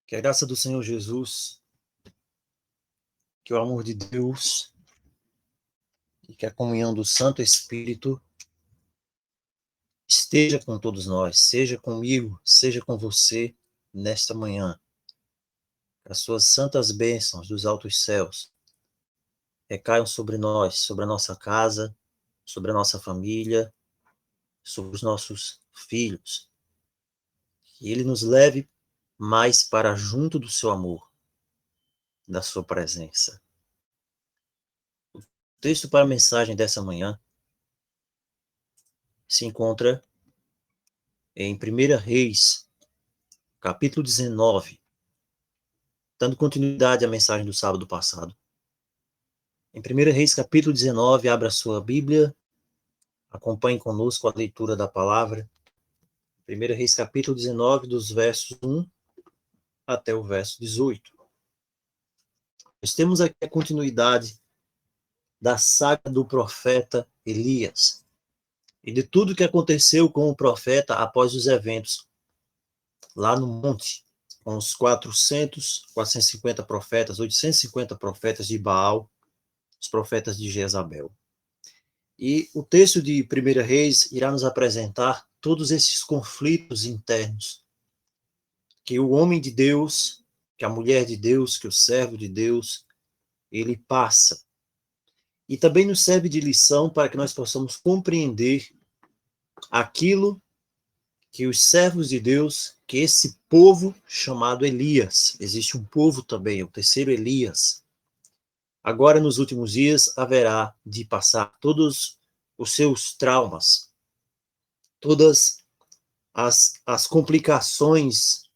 Que a graça do Senhor Jesus, que o amor de Deus e que a comunhão do Santo Espírito esteja com todos nós, seja comigo, seja com você nesta manhã. Que as suas santas bênçãos dos altos céus recaiam sobre nós, sobre a nossa casa, sobre a nossa família, sobre os nossos filhos. Que Ele nos leve mais para junto do seu amor, da sua presença. O texto para a mensagem dessa manhã se encontra em 1 Reis, capítulo 19, dando continuidade à mensagem do sábado passado. Em 1 Reis, capítulo 19, abra sua Bíblia, acompanhe conosco a leitura da palavra. 1 Reis, capítulo 19, dos versos 1 até o verso 18. Nós temos aqui a continuidade da saga do profeta Elias e de tudo que aconteceu com o profeta após os eventos lá no monte, com os 450 profetas, 850 profetas de Baal, os profetas de Jezabel. E o texto de 1 Reis irá nos apresentar todos esses conflitos internos que o homem de Deus, que a mulher de Deus, que o servo de Deus, ele passa. E também nos serve de lição para que nós possamos compreender aquilo que os servos de Deus, que esse povo chamado Elias, existe um povo também, o terceiro Elias, agora nos últimos dias haverá de passar todos os seus traumas, todas as complicações,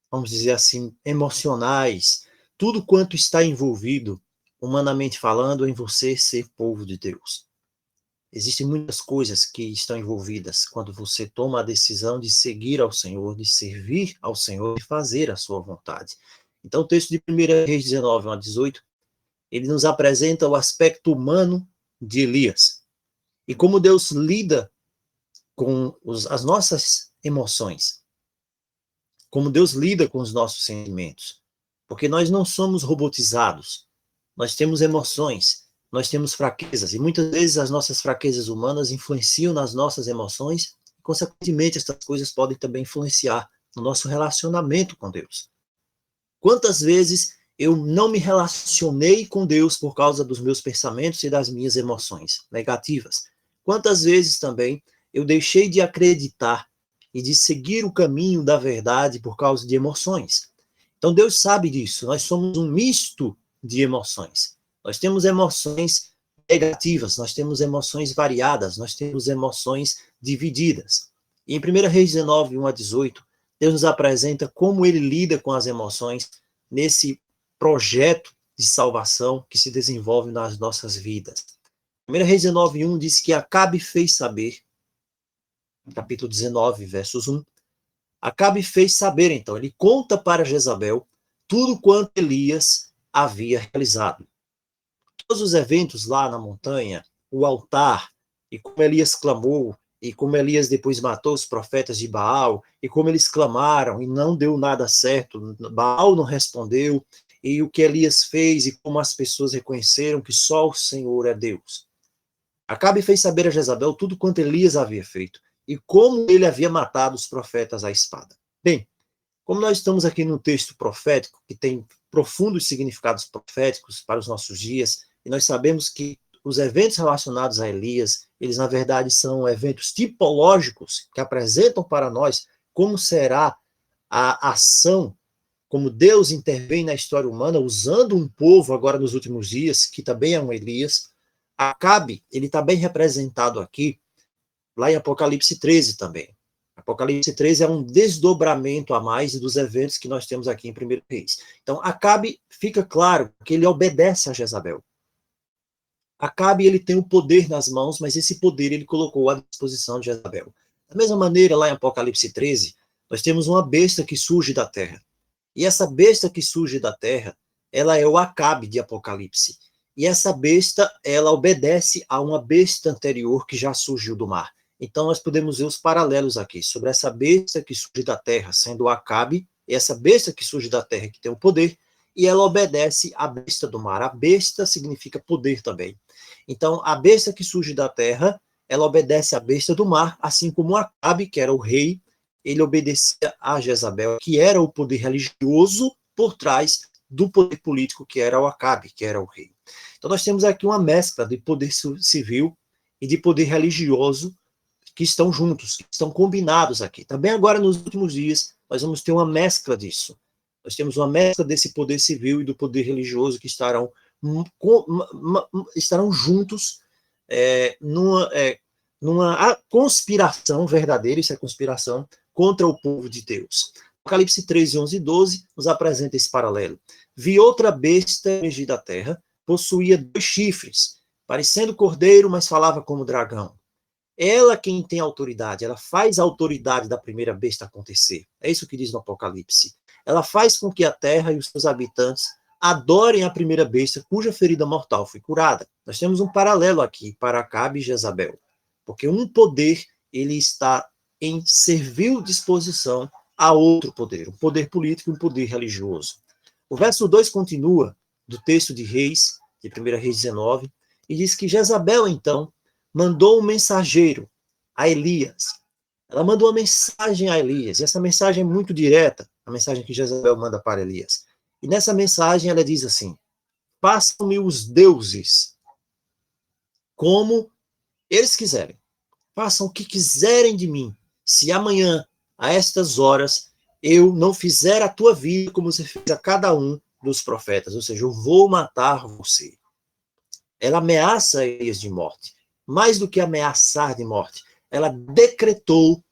vamos dizer assim, emocionais, tudo quanto está envolvido, humanamente falando, em você ser povo de Deus. Existem muitas coisas que estão envolvidas quando você toma a decisão de seguir ao Senhor, de servir ao Senhor, de fazer a sua vontade. Então, o texto de 1 Reis 19 a 18, ele nos apresenta o aspecto humano de Elias. E como Deus lida com as nossas emoções. Como Deus lida com os nossos sentimentos. Porque nós não somos robotizados. Nós temos emoções. Nós temos fraquezas, e muitas vezes as nossas fraquezas humanas influenciam nas nossas emoções, e, consequentemente, essas coisas podem também influenciar no nosso relacionamento com Deus. Quantas vezes eu não me relacionei com Deus por causa dos meus pensamentos e das minhas emoções negativas? Quantas vezes também eu deixei de acreditar e de seguir o caminho da verdade por causa de emoções? Então, Deus sabe disso, nós somos um misto de emoções. Nós temos emoções negativas, nós temos emoções variadas, nós temos emoções divididas. E em 1 Reis 19, 1 a 18, Deus nos apresenta como ele lida com as emoções nesse projeto de salvação que se desenvolve nas nossas vidas. 1 Reis 19, 1 diz que Acabe fez saber, capítulo 19, versos 1, Acabe fez saber, então, ele conta para Jezabel tudo quanto Elias havia realizado. Todos os eventos lá na montanha, o altar, e como Elias clamou, e como Elias depois matou os profetas de Baal, e como eles clamaram e não deu nada certo, Baal não respondeu, e o que Elias fez e como as pessoas reconheceram que só o Senhor é Deus. Acabe fez saber a Jezabel tudo quanto Elias havia feito, e como ele havia matado os profetas à espada. Bem, como nós estamos aqui num texto profético, que tem profundos significados proféticos para os nossos dias, e nós sabemos que os eventos relacionados a Elias, eles na verdade são eventos tipológicos que apresentam para nós como será a ação, como Deus intervém na história humana, usando um povo agora nos últimos dias, que também é um Elias. Acabe, ele está bem representado aqui, lá em Apocalipse 13 também. Apocalipse 13 é um desdobramento a mais dos eventos que nós temos aqui em 1 Reis. Então, Acabe, fica claro que ele obedece a Jezabel. Acabe, ele tem o poder nas mãos, mas esse poder ele colocou à disposição de Jezabel. Da mesma maneira, lá em Apocalipse 13, nós temos uma besta que surge da terra. E essa besta que surge da terra, ela é o Acabe de Apocalipse. E essa besta, ela obedece a uma besta anterior que já surgiu do mar. Então, nós podemos ver os paralelos aqui, sobre essa besta que surge da terra, sendo o Acabe, essa besta que surge da terra, que tem o poder, e ela obedece à besta do mar. A besta significa poder também. Então, a besta que surge da terra, ela obedece à besta do mar, assim como Acabe, que era o rei, ele obedecia a Jezabel, que era o poder religioso por trás do poder político, que era o Acabe, que era o rei. Então, nós temos aqui uma mescla de poder civil e de poder religioso que estão juntos, que estão combinados aqui. Também agora, nos últimos dias, nós vamos ter uma mescla disso. Nós temos uma mescla desse poder civil e do poder religioso que estarão juntos numa conspiração verdadeira, isso é conspiração, contra o povo de Deus. Apocalipse 13, 11 e 12 nos apresenta esse paralelo. Vi outra besta emergir da terra, possuía 2 chifres, parecendo cordeiro, mas falava como dragão. Ela quem tem autoridade, ela faz a autoridade da primeira besta acontecer. É isso que diz no Apocalipse. Ela faz com que a terra e os seus habitantes adorem a primeira besta, cuja ferida mortal foi curada. Nós temos um paralelo aqui para Acabe e Jezabel, porque um poder ele está em servil disposição a outro poder, um poder político e um poder religioso. O verso 2 continua do texto de Reis, de 1 Reis 19, e diz que Jezabel, então, mandou um mensageiro a Elias. Ela mandou uma mensagem a Elias, e essa mensagem é muito direta, a mensagem que Jezabel manda para Elias. E nessa mensagem ela diz assim: façam-me os deuses como eles quiserem. Façam o que quiserem de mim. Se amanhã, a estas horas, eu não fizer a tua vida como você fez a cada um dos profetas, ou seja, eu vou matar você. Ela ameaça Elias de morte. Mais do que ameaçar de morte, ela decretou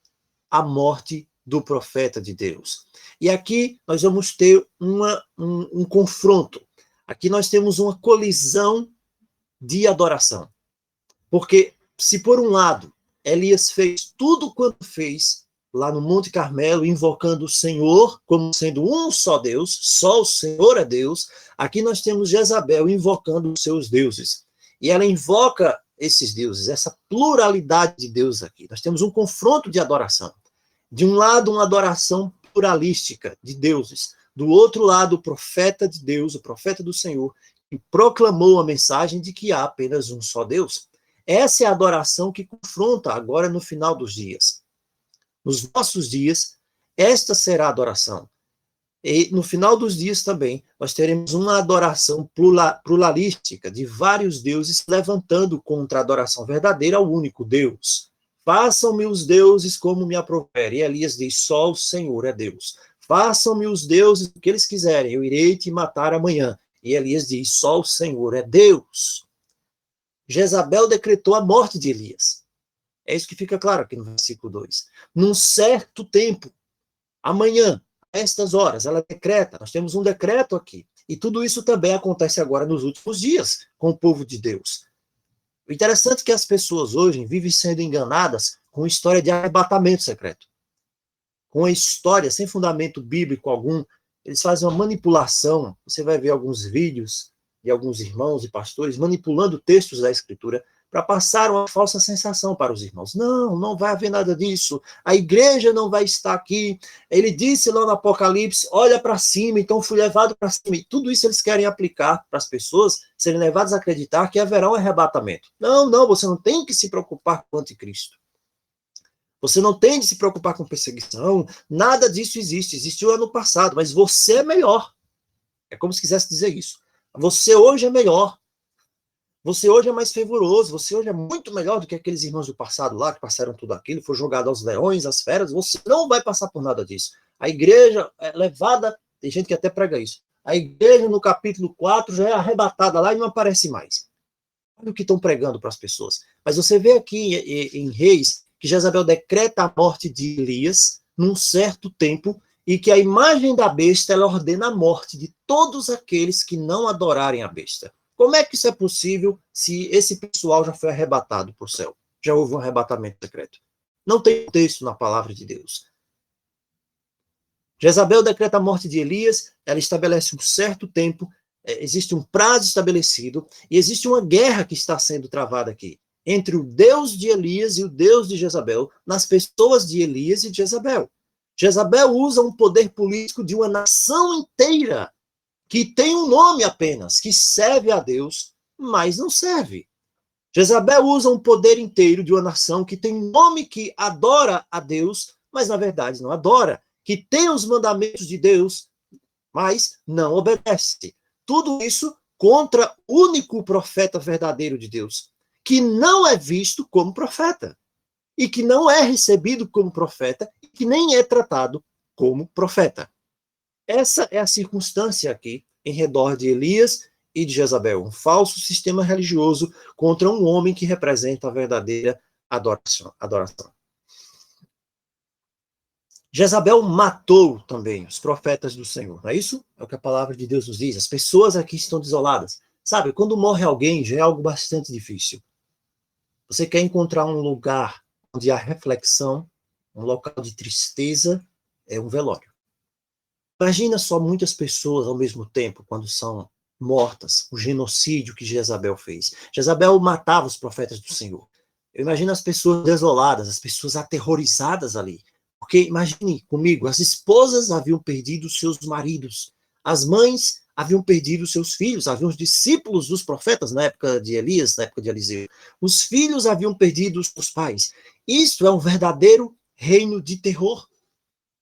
a morte do profeta de Deus. E aqui nós vamos ter um confronto. Aqui nós temos uma colisão de adoração. Porque se por um lado Elias fez tudo quanto fez lá no Monte Carmelo, invocando o Senhor como sendo um só Deus, só o Senhor é Deus, aqui nós temos Jezabel invocando os seus deuses. E ela invoca esses deuses, essa pluralidade de deuses aqui. Nós temos um confronto de adoração. De um lado, uma adoração pluralística de deuses. Do outro lado, o profeta de Deus, o profeta do Senhor, que proclamou a mensagem de que há apenas um só Deus. Essa é a adoração que confronta agora no final dos dias. Nos nossos dias, esta será a adoração. E no final dos dias também, nós teremos uma adoração pluralística de vários deuses levantando contra a adoração verdadeira ao único Deus. Façam-me os deuses como me aprouver. E Elias diz, só o Senhor é Deus. Façam-me os deuses o que eles quiserem, eu irei te matar amanhã. E Elias diz, só o Senhor é Deus. Jezabel decretou a morte de Elias. É isso que fica claro aqui no versículo 2. Num certo tempo, amanhã, a estas horas, ela decreta, nós temos um decreto aqui. E tudo isso também acontece agora nos últimos dias com o povo de Deus. O interessante é que as pessoas hoje vivem sendo enganadas com história de arrebatamento secreto. Com a história sem fundamento bíblico algum, eles fazem uma manipulação. Você vai ver alguns vídeos de alguns irmãos e pastores manipulando textos da Escritura para passar uma falsa sensação para os irmãos. Não, não vai haver nada disso. A igreja não vai estar aqui. Ele disse lá no Apocalipse, olha para cima, então fui levado para cima. E tudo isso eles querem aplicar para as pessoas serem levadas a acreditar que haverá um arrebatamento. Não, não, você não tem que se preocupar com o anticristo. Você não tem de se preocupar com perseguição. Nada disso existe. Existiu ano passado, mas você é melhor. É como se quisesse dizer isso. Você hoje é melhor. Você hoje é mais fervoroso, você hoje é muito melhor do que aqueles irmãos do passado lá, que passaram tudo aquilo, foi jogado aos leões, às feras, você não vai passar por nada disso. A igreja é levada, tem gente que até prega isso, a igreja no capítulo 4 já é arrebatada lá e não aparece mais. Olha o que estão pregando para as pessoas. Mas você vê aqui em Reis, que Jezabel decreta a morte de Elias num certo tempo, e que a imagem da besta, ela ordena a morte de todos aqueles que não adorarem a besta. Como é que isso é possível se esse pessoal já foi arrebatado para o céu? Já houve um arrebatamento secreto. Não tem texto na palavra de Deus. Jezabel decreta a morte de Elias, ela estabelece um certo tempo, existe um prazo estabelecido, e existe uma guerra que está sendo travada aqui, entre o Deus de Elias e o Deus de Jezabel, nas pessoas de Elias e de Jezabel. Jezabel usa um poder político de uma nação inteira, que tem um nome apenas, que serve a Deus, mas não serve. Jezabel usa um poder inteiro de uma nação que tem um nome que adora a Deus, mas na verdade não adora, que tem os mandamentos de Deus, mas não obedece. Tudo isso contra o único profeta verdadeiro de Deus, que não é visto como profeta, e que não é recebido como profeta, e que nem é tratado como profeta. Essa é a circunstância aqui em redor de Elias e de Jezabel, um falso sistema religioso contra um homem que representa a verdadeira adoração. Jezabel matou também os profetas do Senhor, não é isso? É o que a palavra de Deus nos diz. As pessoas aqui estão desoladas. Sabe, quando morre alguém, já é algo bastante difícil. Você quer encontrar um lugar onde há reflexão, um local de tristeza, é um velório. Imagina só muitas pessoas ao mesmo tempo, quando são mortas, o genocídio que Jezabel fez. Jezabel matava os profetas do Senhor. Eu imagino as pessoas desoladas, as pessoas aterrorizadas ali. Porque imagine comigo, as esposas haviam perdido seus maridos, as mães haviam perdido seus filhos, haviam os discípulos dos profetas na época de Elias, na época de Eliseu. Os filhos haviam perdido os pais. Isto é um verdadeiro reino de terror.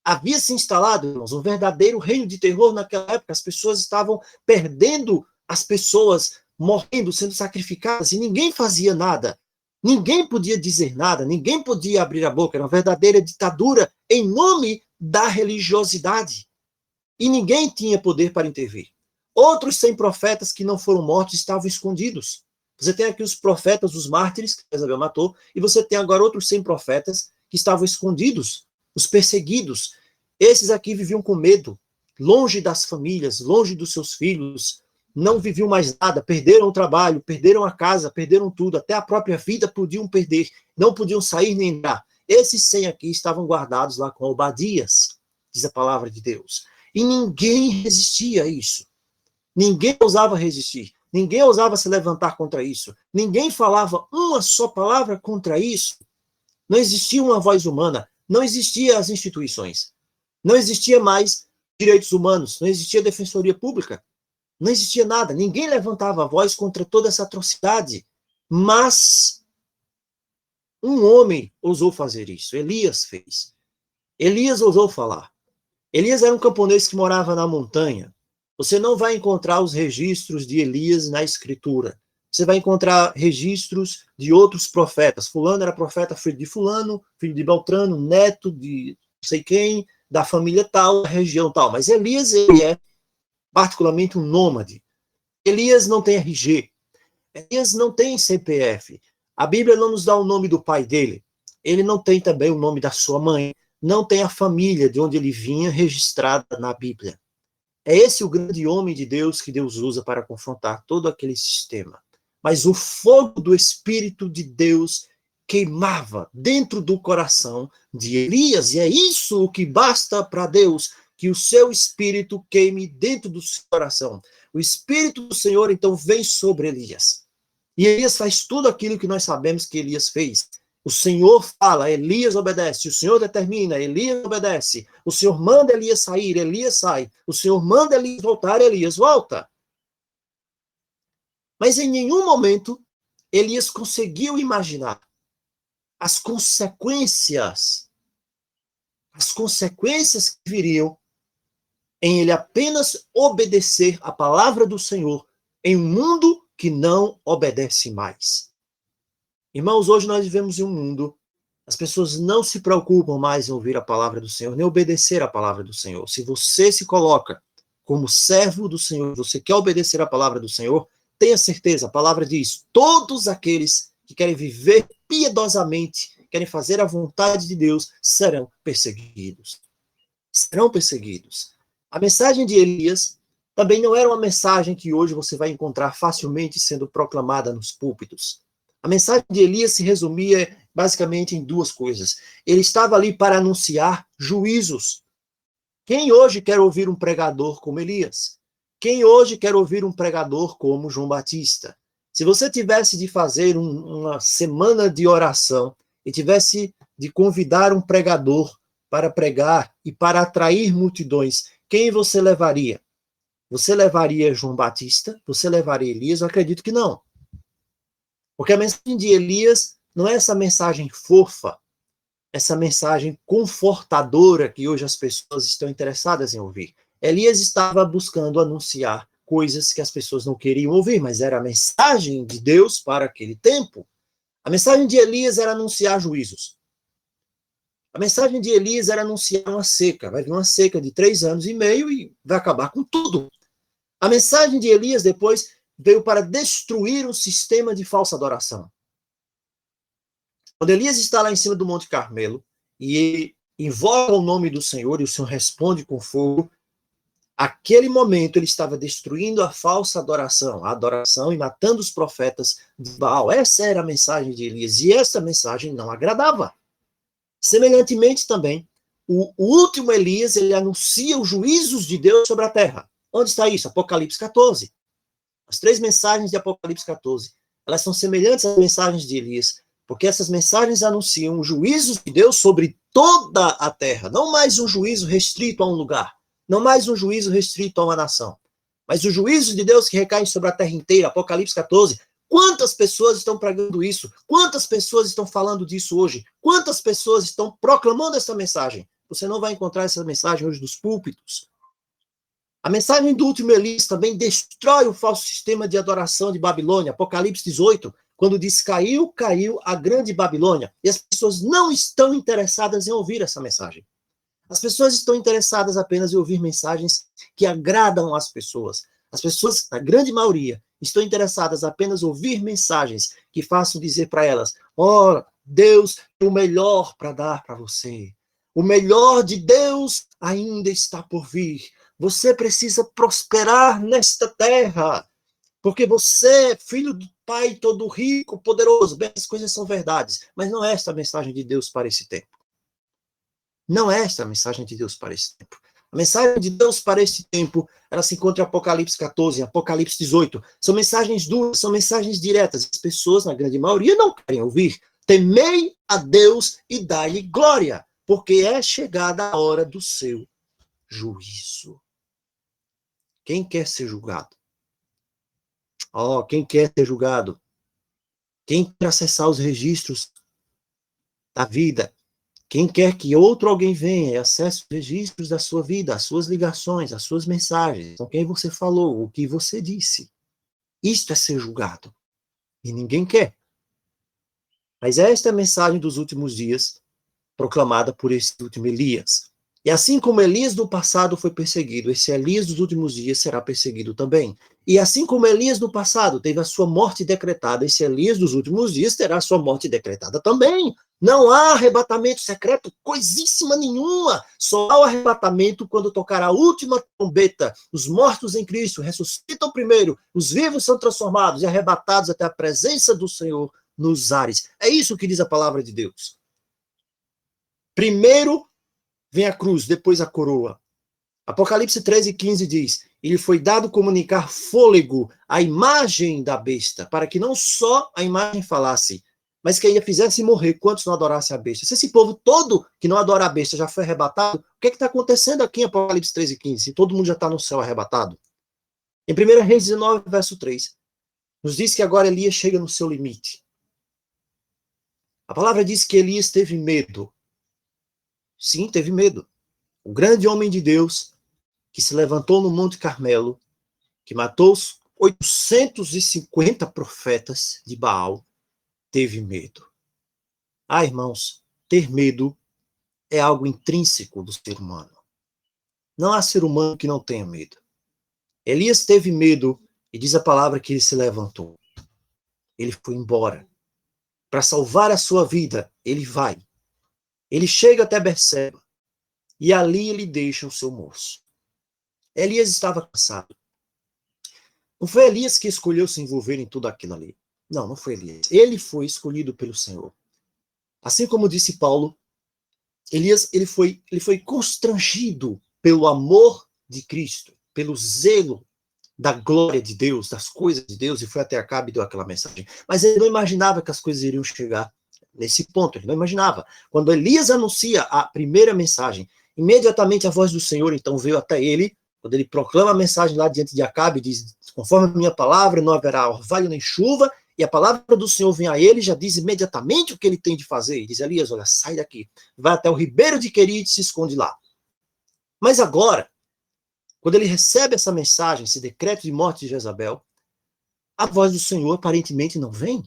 Havia se instalado, irmãos, um verdadeiro reino de terror naquela época. As pessoas estavam perdendo as pessoas, morrendo, sendo sacrificadas, e ninguém fazia nada. Ninguém podia dizer nada, ninguém podia abrir a boca. Era uma verdadeira ditadura em nome da religiosidade. E ninguém tinha poder para intervir. Outros 100 profetas que não foram mortos estavam escondidos. Você tem aqui os profetas, os mártires, que Jezabel matou, e você tem agora outros 100 profetas que estavam escondidos, os perseguidos. Esses aqui viviam com medo, longe das famílias, longe dos seus filhos, não viviam mais nada, perderam o trabalho, perderam a casa, perderam tudo, até a própria vida podiam perder, não podiam sair nem entrar. Esses 100 aqui estavam guardados lá com Obadias, diz a palavra de Deus. E ninguém resistia a isso. Ninguém ousava resistir. Ninguém ousava se levantar contra isso. Ninguém falava uma só palavra contra isso. Não existia uma voz humana. Não existiam as instituições. Não existia mais direitos humanos. Não existia defensoria pública. Não existia nada. Ninguém levantava a voz contra toda essa atrocidade. Mas um homem ousou fazer isso. Elias fez. Elias ousou falar. Elias era um camponês que morava na montanha. Você não vai encontrar os registros de Elias na Escritura. Você vai encontrar registros de outros profetas. Fulano era profeta, filho de fulano, filho de Beltrano, neto de não sei quem, da família tal, da região tal. Mas Elias, ele é particularmente um nômade. Elias não tem RG. Elias não tem CPF. A Bíblia não nos dá o nome do pai dele. Ele não tem também o nome da sua mãe. Não tem a família de onde ele vinha registrada na Bíblia. É esse o grande homem de Deus que Deus usa para confrontar todo aquele sistema. Mas o fogo do Espírito de Deus queimava dentro do coração de Elias, e é isso o que basta para Deus, que o seu Espírito queime dentro do seu coração. O Espírito do Senhor, então, vem sobre Elias. E Elias faz tudo aquilo que nós sabemos que Elias fez. O Senhor fala, Elias obedece. O Senhor determina, Elias obedece. O Senhor manda Elias sair, Elias sai. O Senhor manda Elias voltar, Elias volta. Mas em nenhum momento Elias conseguiu imaginar as consequências que viriam em ele apenas obedecer a palavra do Senhor em um mundo que não obedece mais. Irmãos, hoje nós vivemos em um mundo, as pessoas não se preocupam mais em ouvir a palavra do Senhor, nem obedecer a palavra do Senhor. Se você se coloca como servo do Senhor, você quer obedecer a palavra do Senhor, tenha certeza, a palavra diz, todos aqueles que querem viver piedosamente, querem fazer a vontade de Deus, serão perseguidos. Serão perseguidos. A mensagem de Elias também não era uma mensagem que hoje você vai encontrar facilmente sendo proclamada nos púlpitos. A mensagem de Elias se resumia basicamente em duas coisas. Ele estava ali para anunciar juízos. Quem hoje quer ouvir um pregador como Elias? Quem hoje quer ouvir um pregador como João Batista? Se você tivesse de fazer uma semana de oração e tivesse de convidar um pregador para pregar e para atrair multidões, quem você levaria? Você levaria João Batista? Você levaria Elias? Eu acredito que não. Porque a mensagem de Elias não é essa mensagem fofa, essa mensagem confortadora que hoje as pessoas estão interessadas em ouvir. Elias estava buscando anunciar coisas que as pessoas não queriam ouvir, mas era a mensagem de Deus para aquele tempo. A mensagem de Elias era anunciar juízos. A mensagem de Elias era anunciar uma seca. Vai vir uma seca de 3 anos e meio e vai acabar com tudo. A mensagem de Elias depois veio para destruir um sistema de falsa adoração. Quando Elias está lá em cima do Monte Carmelo e ele invoca o nome do Senhor e o Senhor responde com fogo, aquele momento ele estava destruindo a falsa adoração, a adoração e matando os profetas de Baal. Essa era a mensagem de Elias e essa mensagem não agradava. Semelhantemente também, o último Elias, ele anuncia os juízos de Deus sobre a terra. Onde está isso? Apocalipse 14. As 3 mensagens de Apocalipse 14, elas são semelhantes às mensagens de Elias, porque essas mensagens anunciam os juízos de Deus sobre toda a terra, não mais um juízo restrito a um lugar, não mais um juízo restrito a uma nação, mas os juízos de Deus que recaem sobre a terra inteira. Apocalipse 14. Quantas pessoas estão pregando isso? Quantas pessoas estão falando disso hoje? Quantas pessoas estão proclamando essa mensagem? Você não vai encontrar essa mensagem hoje nos púlpitos. A mensagem do último Elias também destrói o falso sistema de adoração de Babilônia. Apocalipse 18, quando diz caiu a grande Babilônia. E as pessoas não estão interessadas em ouvir essa mensagem. As pessoas estão interessadas apenas em ouvir mensagens que agradam as pessoas. As pessoas, a grande maioria, estão interessadas apenas em ouvir mensagens que façam dizer para elas: oh, Deus tem o melhor para dar para você. O melhor de Deus ainda está por vir. Você precisa prosperar nesta terra, porque você é filho do Pai todo rico, poderoso. Bem, essas coisas são verdades, mas não é esta a mensagem de Deus para esse tempo. Não é esta a mensagem de Deus para esse tempo. A mensagem de Deus para esse tempo, ela se encontra em Apocalipse 14, Apocalipse 18. São mensagens duras, são mensagens diretas. As pessoas, na grande maioria, não querem ouvir. Temei a Deus e dai-lhe glória, porque é chegada a hora do seu juízo. Quem quer ser julgado? Oh, quem quer ser julgado? Quem quer acessar os registros da vida? Quem quer que outro alguém venha e acesse os registros da sua vida, as suas ligações, as suas mensagens, com quem você falou, o que você disse. Isto é ser julgado. E ninguém quer. Mas esta é a mensagem dos últimos dias, proclamada por esse último Elias. E assim como Elias do passado foi perseguido, esse Elias dos últimos dias será perseguido também. E assim como Elias do passado teve a sua morte decretada, esse Elias dos últimos dias terá a sua morte decretada também. Não há arrebatamento secreto, coisíssima nenhuma. Só há o arrebatamento quando tocar a última trombeta. Os mortos em Cristo ressuscitam primeiro, os vivos são transformados e arrebatados até a presença do Senhor nos ares. É isso que diz a palavra de Deus. Primeiro vem a cruz, depois a coroa. Apocalipse 13:15 diz: ele foi dado comunicar fôlego à imagem da besta, para que não só a imagem falasse, mas que ainda fizesse morrer quantos não adorassem a besta. Se esse povo todo que não adora a besta já foi arrebatado, o que está acontecendo aqui em Apocalipse 13:15? Se todo mundo já está no céu arrebatado. Em 1 Reis 19, verso 3, nos diz que agora Elias chega no seu limite. A palavra diz que Elias teve medo. Sim, teve medo. O grande homem de Deus que se levantou no Monte Carmelo, que matou os 850 profetas de Baal, teve medo. Ah, irmãos, ter medo é algo intrínseco do ser humano. Não há ser humano que não tenha medo. Elias teve medo e diz a palavra que ele se levantou. Ele foi embora. Para salvar a sua vida, ele vai. Ele chega até Berseba e ali ele deixa o seu moço. Elias estava cansado. Não foi Elias que escolheu se envolver em tudo aquilo ali. Não, não foi Elias. Ele foi escolhido pelo Senhor. Assim como disse Paulo, Elias ele foi constrangido pelo amor de Cristo, pelo zelo da glória de Deus, das coisas de Deus, e foi até Acabe e deu aquela mensagem. Mas ele não imaginava que as coisas iriam chegar nesse ponto, ele não imaginava. Quando Elias anuncia a primeira mensagem, imediatamente a voz do Senhor, então, veio até ele, quando ele proclama a mensagem lá diante de Acabe, diz, conforme a minha palavra, não haverá orvalho nem chuva, e a palavra do Senhor vem a ele, já diz imediatamente o que ele tem de fazer. Diz, Elias, olha, sai daqui, vai até o ribeiro de Querite e se esconde lá. Mas agora, quando ele recebe essa mensagem, esse decreto de morte de Jezabel, a voz do Senhor aparentemente não vem.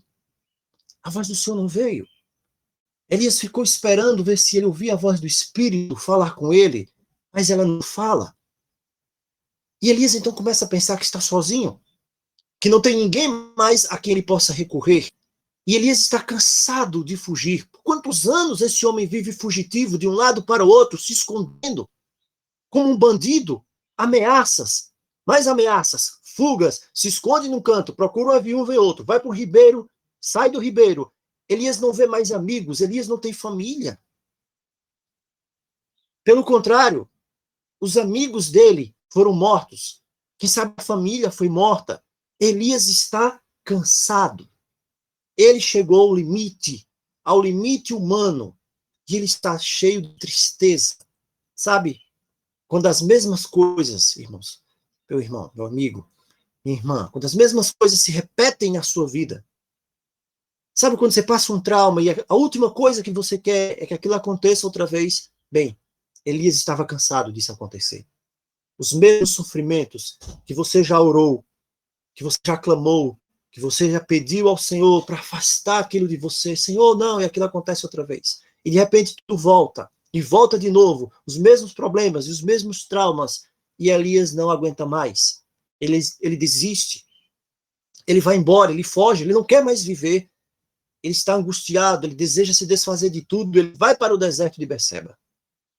A voz do Senhor não veio. Elias ficou esperando ver se ele ouvia a voz do Espírito falar com ele, mas ela não fala. E Elias então começa a pensar que está sozinho, que não tem ninguém mais a quem ele possa recorrer. E Elias está cansado de fugir. Por quantos anos esse homem vive fugitivo de um lado para o outro, se escondendo, como um bandido? Ameaças, mais ameaças, fugas, se esconde num canto, procura um avião, vê outro, vai para o ribeiro, sai do ribeiro. Elias não vê mais amigos, Elias não tem família. Pelo contrário, os amigos dele foram mortos. Quem sabe a família foi morta. Elias está cansado. Ele chegou ao limite humano, e ele está cheio de tristeza. Sabe? Quando as mesmas coisas, irmãos, meu irmão, meu amigo, minha irmã, quando as mesmas coisas se repetem na sua vida, sabe quando você passa um trauma e a última coisa que você quer é que aquilo aconteça outra vez? Bem, Elias estava cansado disso acontecer. Os mesmos sofrimentos que você já orou, que você já clamou, que você já pediu ao Senhor para afastar aquilo de você. Senhor, não, e aquilo acontece outra vez. E de repente tudo volta. E volta de novo. Os mesmos problemas e os mesmos traumas. E Elias não aguenta mais. Ele desiste. Ele vai embora, ele foge, ele não quer mais viver. Ele está angustiado, ele deseja se desfazer de tudo. Ele vai para o deserto de Berseba.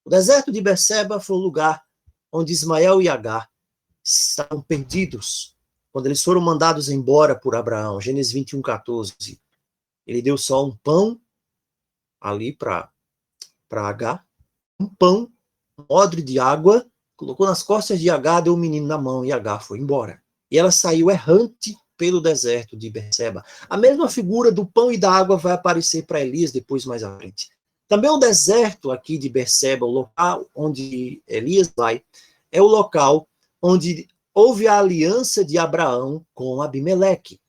O deserto de Berseba foi o lugar onde Ismael e Agar estavam perdidos quando eles foram mandados embora por Abraão. Gênesis 21:14. Ele deu só um pão ali para Agar, um pão, um odre de água, colocou nas costas de Agar, deu o menino na mão e Agar foi embora. E ela saiu errante pelo deserto de Berseba. A mesma figura do pão e da água vai aparecer para Elias depois mais à frente. Também o deserto aqui de Berseba, o local onde Elias vai, é o local onde houve a aliança de Abraão com Abimeleque.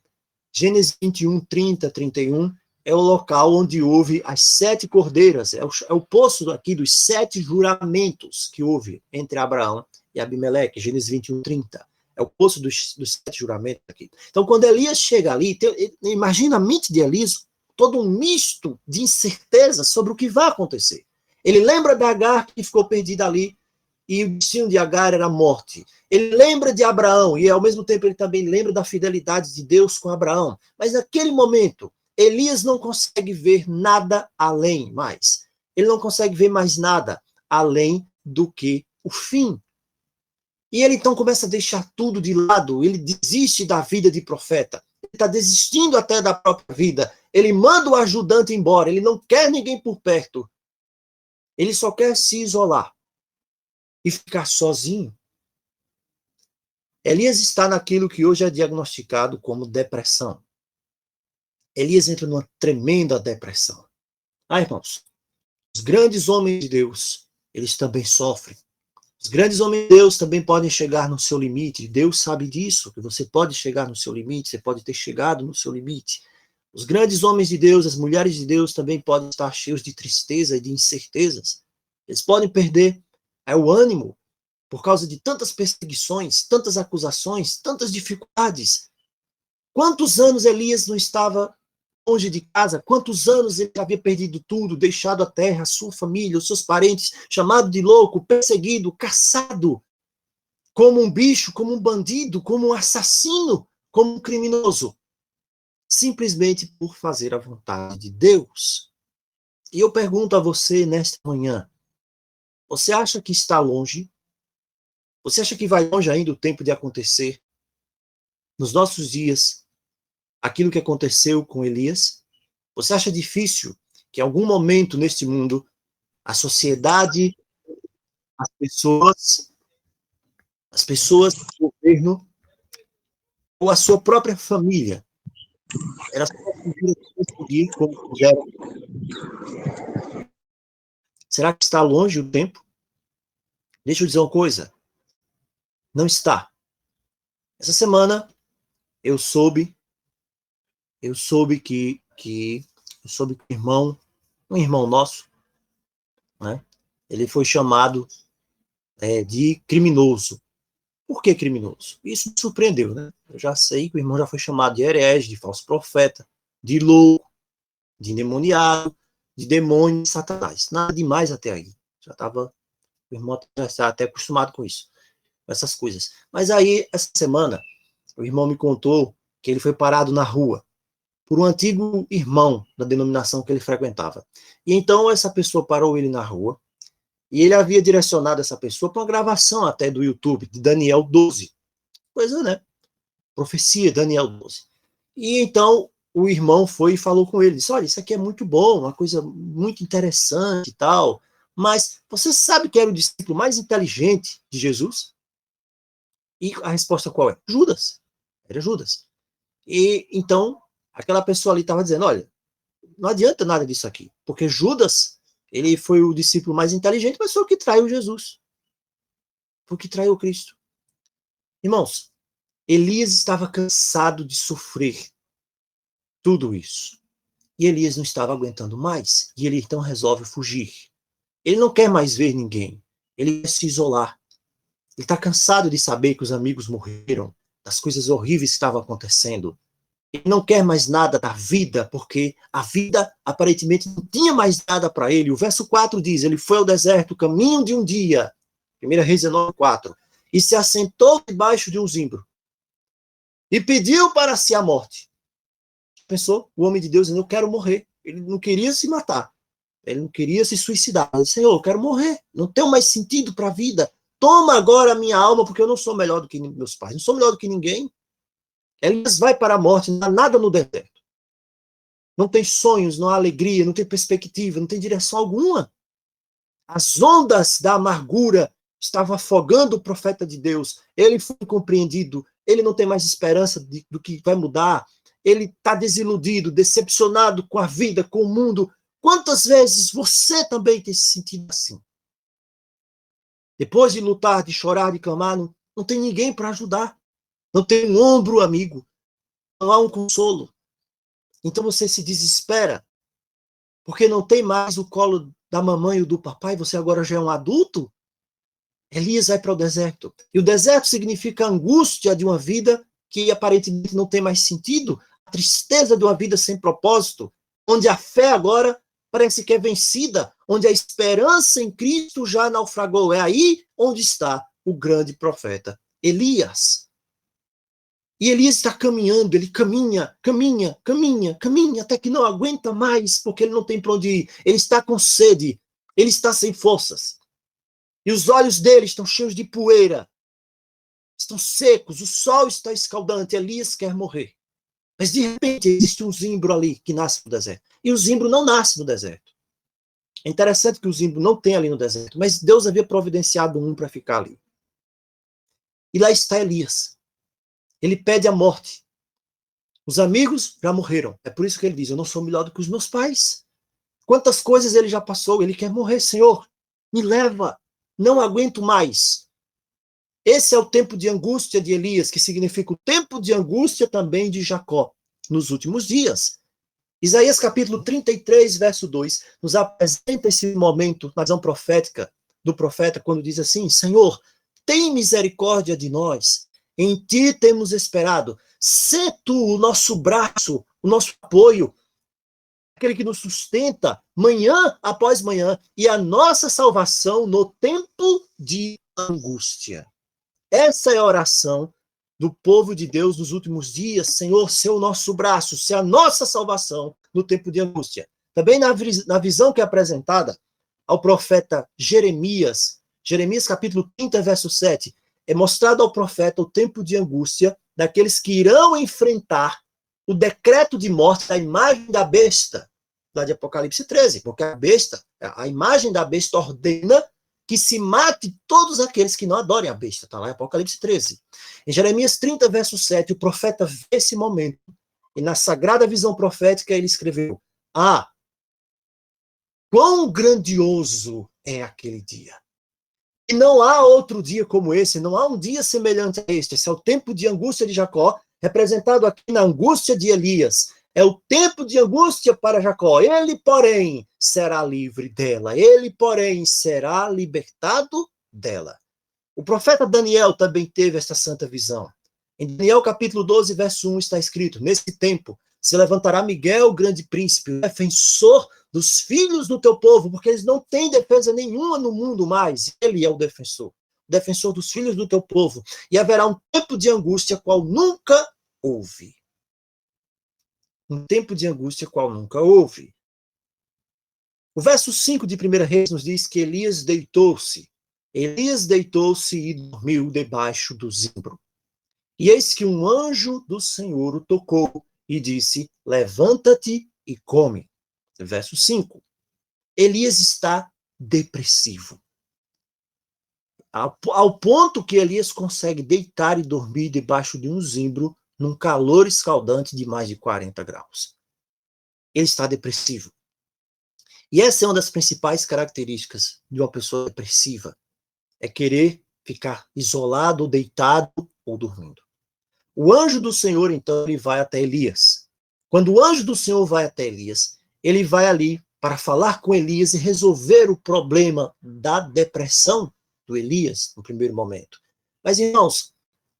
Gênesis 21, 30, 31 é o local onde houve as 7 cordeiras, é o poço aqui dos 7 juramentos que houve entre Abraão e Abimeleque, Gênesis 21, 30. É o poço dos 7 juramentos aqui. Então, quando Elias chega ali, imagina a mente de Elias, todo um misto de incerteza sobre o que vai acontecer. Ele lembra da Agar que ficou perdida ali, e o destino de Agar era a morte. Ele lembra de Abraão, e ao mesmo tempo ele também lembra da fidelidade de Deus com Abraão. Mas naquele momento, Elias não consegue ver nada além mais. Ele não consegue ver mais nada além do que o fim. E ele então começa a deixar tudo de lado, ele desiste da vida de profeta. Ele está desistindo até da própria vida. Ele manda o ajudante embora, ele não quer ninguém por perto. Ele só quer se isolar e ficar sozinho. Elias está naquilo que hoje é diagnosticado como depressão. Elias entra numa tremenda depressão. Irmãos, os grandes homens de Deus, eles também sofrem. Os grandes homens de Deus também podem chegar no seu limite. Deus sabe disso, que você pode chegar no seu limite, você pode ter chegado no seu limite. Os grandes homens de Deus, as mulheres de Deus também podem estar cheios de tristeza e de incertezas. Eles podem perder o ânimo por causa de tantas perseguições, tantas acusações, tantas dificuldades. Quantos anos Elias não estava longe de casa? Quantos anos ele havia perdido tudo, deixado a terra, a sua família, os seus parentes, chamado de louco, perseguido, caçado, como um bicho, como um bandido, como um assassino, como um criminoso, simplesmente por fazer a vontade de Deus. E eu pergunto a você nesta manhã, você acha que está longe? Você acha que vai longe ainda o tempo de acontecer nos nossos dias aquilo que aconteceu com Elias? Você acha difícil que em algum momento neste mundo a sociedade, as pessoas do governo ou a sua própria família, elas podem conseguir como fizeram Será que está longe o tempo? Deixa eu dizer uma coisa. Não está. Essa semana eu soube que um irmão nosso, né? Ele foi chamado de criminoso. Por que criminoso? Isso me surpreendeu, né? Eu já sei que o irmão já foi chamado de herege, de falso profeta, de louco, de endemoniado, de demônio, de satanás. Nada demais até aí. O irmão já está até acostumado com isso, com essas coisas. Mas aí, essa semana, o irmão me contou que ele foi parado na rua por um antigo irmão da denominação que ele frequentava. E então essa pessoa parou ele na rua e ele havia direcionado essa pessoa para uma gravação até do YouTube, de Daniel 12. Coisa, né? Profecia, Daniel 12. E então o irmão foi e falou com ele, disse, olha, isso aqui é muito bom, uma coisa muito interessante e tal, mas você sabe que era o discípulo mais inteligente de Jesus? E a resposta qual é? Judas. Era Judas. E então, aquela pessoa ali estava dizendo, olha, não adianta nada disso aqui, porque Judas, ele foi o discípulo mais inteligente, mas foi o que traiu Jesus. Foi o que traiu Cristo. Irmãos, Elias estava cansado de sofrer tudo isso. E Elias não estava aguentando mais. E ele então resolve fugir. Ele não quer mais ver ninguém. Ele quer se isolar. Ele está cansado de saber que os amigos morreram, das coisas horríveis que estavam acontecendo. Ele não quer mais nada da vida, porque a vida aparentemente não tinha mais nada para ele. O verso 4 diz, ele foi ao deserto, caminho de um dia, 1 Reis 19:4, e se assentou debaixo de um zimbro, e pediu para si a morte. Pensou, o homem de Deus, eu quero morrer. Ele não queria se matar, ele não queria se suicidar. Ele disse, Senhor, eu quero morrer, não tenho mais sentido para a vida. Toma agora a minha alma, porque eu não sou melhor do que meus pais, não sou melhor do que ninguém. Elias vai para a morte, não há nada no deserto. Não tem sonhos, não há alegria, não tem perspectiva, não tem direção alguma. As ondas da amargura estavam afogando o profeta de Deus. Ele foi compreendido, ele não tem mais esperança do que vai mudar. Ele está desiludido, decepcionado com a vida, com o mundo. Quantas vezes você também tem se sentido assim? Depois de lutar, de chorar, de clamar, não tem ninguém para ajudar. Não tem um ombro amigo. Não há um consolo. Então você se desespera, porque não tem mais o colo da mamãe ou do papai, você agora já é um adulto. Elias vai para o deserto. E o deserto significa a angústia de uma vida que aparentemente não tem mais sentido, a tristeza de uma vida sem propósito, onde a fé agora parece que é vencida, onde a esperança em Cristo já naufragou. É aí onde está o grande profeta Elias. E Elias está caminhando, ele caminha, até que não aguenta mais, porque ele não tem para onde ir. Ele está com sede, ele está sem forças. E os olhos dele estão cheios de poeira, estão secos, o sol está escaldante, Elias quer morrer. Mas de repente existe um zimbro ali que nasce no deserto. E o zimbro não nasce no deserto. É interessante que o zimbro não tem ali no deserto, mas Deus havia providenciado um para ficar ali. E lá está Elias. Ele pede a morte. Os amigos já morreram. É por isso que ele diz, eu não sou melhor do que os meus pais. Quantas coisas ele já passou, ele quer morrer, Senhor, me leva, não aguento mais. Esse é o tempo de angústia de Elias, que significa o tempo de angústia também de Jacó, nos últimos dias. Isaías capítulo 33, verso 2, nos apresenta esse momento na visão profética do profeta, quando diz assim, Senhor, tem misericórdia de nós, em ti temos esperado, sê tu o nosso braço, o nosso apoio, aquele que nos sustenta manhã após manhã, e a nossa salvação no tempo de angústia. Essa é a oração do povo de Deus nos últimos dias. Senhor, ser o nosso braço, ser a nossa salvação no tempo de angústia. Também na visão que é apresentada ao profeta Jeremias, Jeremias capítulo 30, verso 7, é mostrado ao profeta o tempo de angústia daqueles que irão enfrentar o decreto de morte da imagem da besta, lá de Apocalipse 13, porque a besta, a imagem da besta ordena que se mate todos aqueles que não adorem a besta. Está lá em Apocalipse 13. Em Jeremias 30, verso 7, o profeta vê esse momento, e na sagrada visão profética ele escreveu, quão grandioso é aquele dia. E não há outro dia como esse, não há um dia semelhante a este. Esse é o tempo de angústia de Jacó, representado aqui na angústia de Elias. É o tempo de angústia para Jacó. Ele, porém, será livre dela. Ele, porém, será libertado dela. O profeta Daniel também teve esta santa visão. Em Daniel capítulo 12, verso 1 está escrito: nesse tempo se levantará Miguel, grande príncipe, o defensor dos filhos do teu povo, porque eles não têm defesa nenhuma no mundo mais. Ele é o defensor dos filhos do teu povo. E haverá um tempo de angústia qual nunca houve. Um tempo de angústia qual nunca houve. O verso 5 de 1 Reis nos diz que Elias deitou-se. Elias deitou-se e dormiu debaixo do zimbro. E eis que um anjo do Senhor o tocou e disse: levanta-te e come. Verso 5. Elias está depressivo. Ao ponto que Elias consegue deitar e dormir debaixo de um zimbro num calor escaldante de mais de 40 graus. Ele está depressivo. E essa é uma das principais características de uma pessoa depressiva. É querer ficar isolado, deitado ou dormindo. O anjo do Senhor, então, ele vai até Elias. Quando o anjo do Senhor vai até Elias, ele vai ali para falar com Elias e resolver o problema da depressão do Elias, no primeiro momento. Mas, irmãos,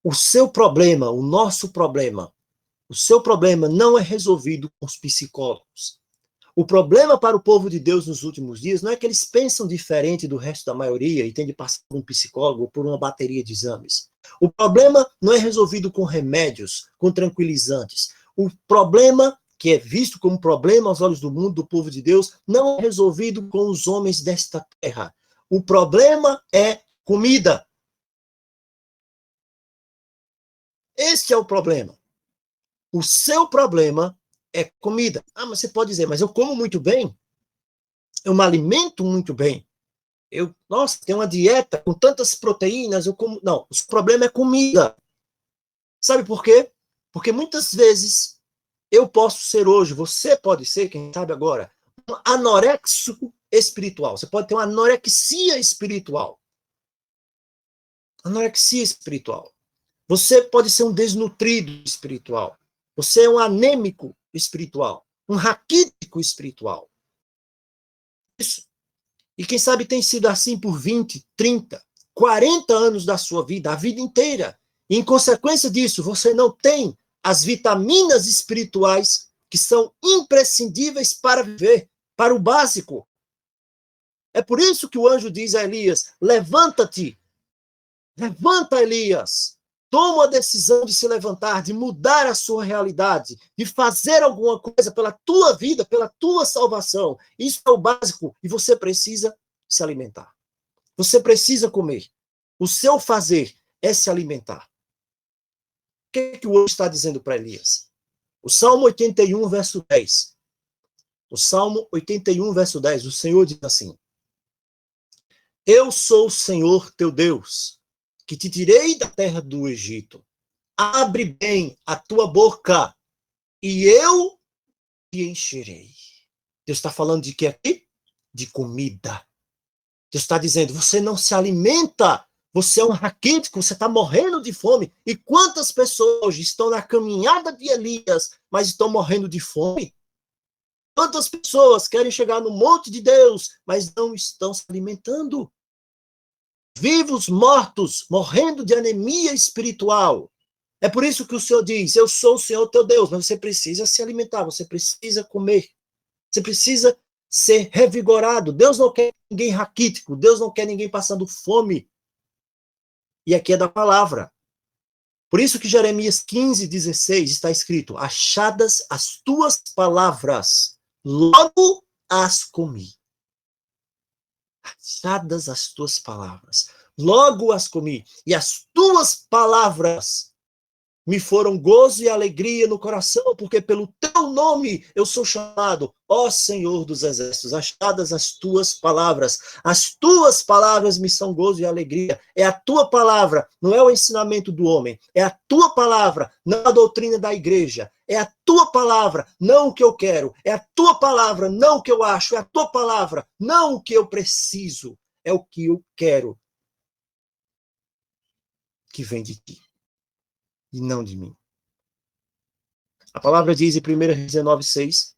o seu problema, o nosso problema, o seu problema não é resolvido com os psicólogos. O problema para o povo de Deus nos últimos dias não é que eles pensam diferente do resto da maioria e têm de passar por um psicólogo ou por uma bateria de exames. O problema não é resolvido com remédios, com tranquilizantes. O problema, que é visto como problema aos olhos do mundo, do povo de Deus, não é resolvido com os homens desta terra. O problema é comida. Este é o problema. O seu problema é comida. Ah, mas você pode dizer, mas eu como muito bem, eu me alimento muito bem. Nossa, tem uma dieta com tantas proteínas, eu como. Não, o problema é comida. Sabe por quê? Porque muitas vezes eu posso ser hoje, você pode ser, quem sabe agora, um anorexo espiritual. Você pode ter uma anorexia espiritual. Anorexia espiritual. Você pode ser um desnutrido espiritual. Você é um anêmico espiritual. Um raquítico espiritual. Isso. E quem sabe tem sido assim por 20, 30, 40 anos da sua vida, a vida inteira. E em consequência disso, você não tem as vitaminas espirituais que são imprescindíveis para viver, para o básico. É por isso que o anjo diz a Elias: levanta-te, levanta, Elias. Toma a decisão de se levantar, de mudar a sua realidade, de fazer alguma coisa pela tua vida, pela tua salvação. Isso é o básico e você precisa se alimentar. Você precisa comer. O seu fazer é se alimentar. O que é que o anjo está dizendo para Elias? O Salmo 81, verso 10. O Salmo 81, verso 10, o Senhor diz assim: eu sou o Senhor teu Deus, que te tirei da terra do Egito. Abre bem a tua boca e eu te encherei. Deus está falando de quê aqui? De comida. Deus está dizendo, você não se alimenta, você é um raquítico, você está morrendo de fome. E quantas pessoas hoje estão na caminhada de Elias, mas estão morrendo de fome? Quantas pessoas querem chegar no monte de Deus, mas não estão se alimentando? Vivos, mortos, morrendo de anemia espiritual. É por isso que o Senhor diz, eu sou o Senhor teu Deus, mas você precisa se alimentar, você precisa comer, você precisa ser revigorado. Deus não quer ninguém raquítico, Deus não quer ninguém passando fome. E aqui é da palavra. Por isso que Jeremias 15, 16 está escrito, achadas as tuas palavras, logo as comi. Achadas as tuas palavras, logo as comi. E as tuas palavras me foram gozo e alegria no coração, porque pelo teu nome eu sou chamado, ó Senhor dos exércitos, achadas as tuas palavras me são gozo e alegria, é a tua palavra, não é o ensinamento do homem, é a tua palavra, não a doutrina da igreja, é a tua palavra, não o que eu quero, é a tua palavra, não o que eu acho, é a tua palavra, não o que eu preciso, é o que eu quero, que vem de ti, e não de mim. A palavra diz em 1 Reis 19:6,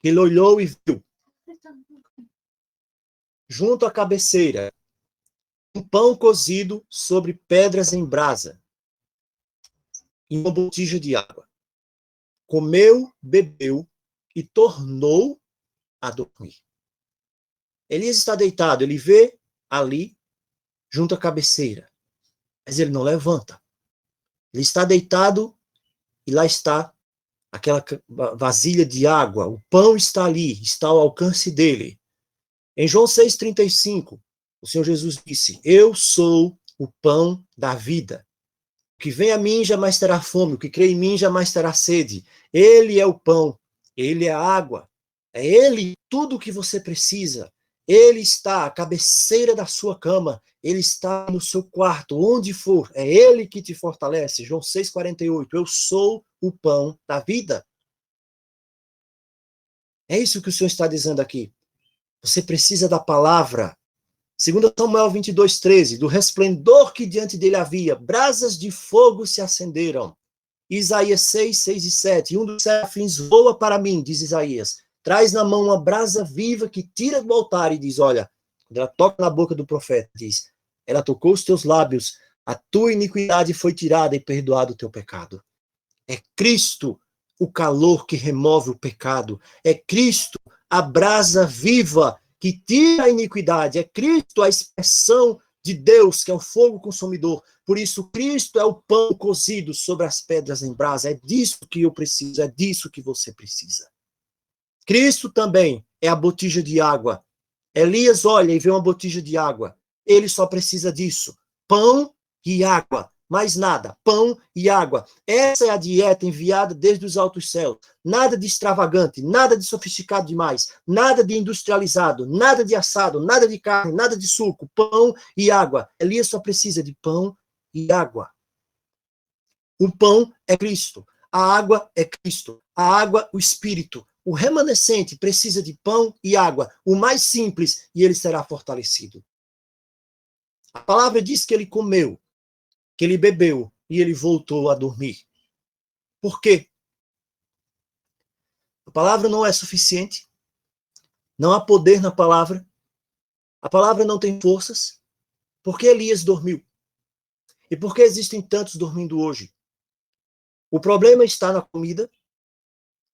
que ele olhou e viu, junto à cabeceira, um pão cozido sobre pedras em brasa, e uma botija de água. Comeu, bebeu e tornou a dormir. Elias está deitado, ele vê ali, junto à cabeceira, mas ele não levanta. Ele está deitado e lá está aquela vasilha de água, o pão está ali, está ao alcance dele. Em João 6,35, o Senhor Jesus disse, eu sou o pão da vida. O que vem a mim jamais terá fome, o que crê em mim jamais terá sede. Ele é o pão, ele é a água, é ele tudo o que você precisa. Ele está à cabeceira da sua cama, ele está no seu quarto, onde for, é ele que te fortalece. João 6,48, eu sou o pão da vida. É isso que o Senhor está dizendo aqui. Você precisa da palavra. 2 Samuel 22:13, do resplendor que diante dele havia, brasas de fogo se acenderam. Isaías 6 e 7, um dos serafins voa para mim, diz Isaías, traz na mão uma brasa viva que tira do altar e diz, olha, quando ela toca na boca do profeta, diz, ela tocou os teus lábios, a tua iniquidade foi tirada e perdoado o teu pecado. É Cristo o calor que remove o pecado, é Cristo a brasa viva que tira a iniquidade, é Cristo a expressão de Deus, que é o fogo consumidor. Por isso, Cristo é o pão cozido sobre as pedras em brasa. É disso que eu preciso, é disso que você precisa. Cristo também é a botija de água. Elias olha e vê uma botija de água. Ele só precisa disso. Pão e água. Mais nada. Pão e água. Essa é a dieta enviada desde os altos céus. Nada de extravagante, nada de sofisticado demais, nada de industrializado, nada de assado, nada de carne, nada de suco. Pão e água. Elias só precisa de pão e água. O pão é Cristo. A água é Cristo. A água, o Espírito. O remanescente precisa de pão e água, o mais simples, e ele será fortalecido. A palavra diz que ele comeu, que ele bebeu, e ele voltou a dormir. Por quê? A palavra não é suficiente, não há poder na palavra, a palavra não tem forças. Por que Elias dormiu? E por que existem tantos dormindo hoje? O problema está na comida?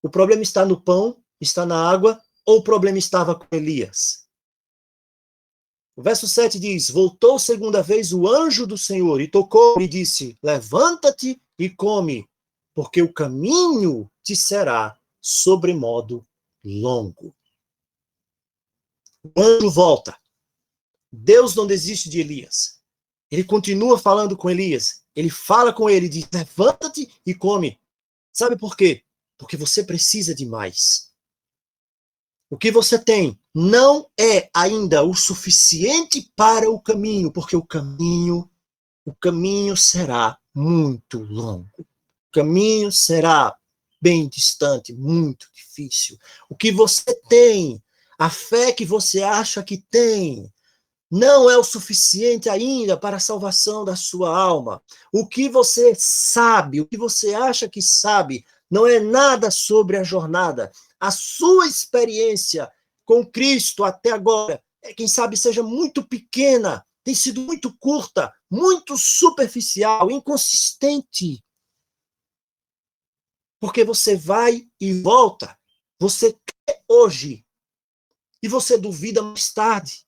O problema está no pão? Está na água? Ou o problema estava com Elias? O verso 7 diz, voltou segunda vez o anjo do Senhor e tocou e disse, levanta-te e come, porque o caminho te será sobremodo longo. O anjo volta. Deus não desiste de Elias. Ele continua falando com Elias. Ele fala com ele e diz, levanta-te e come. Sabe por quê? Porque você precisa de mais. O que você tem não é ainda o suficiente para o caminho, porque o caminho será muito longo. O caminho será bem distante, muito difícil. O que você tem, a fé que você acha que tem, não é o suficiente ainda para a salvação da sua alma. O que você sabe, o que você acha que sabe, não é nada sobre a jornada. A sua experiência com Cristo até agora, quem sabe seja muito pequena, tem sido muito curta, muito superficial, inconsistente. Porque você vai e volta. Você crê hoje e você duvida mais tarde.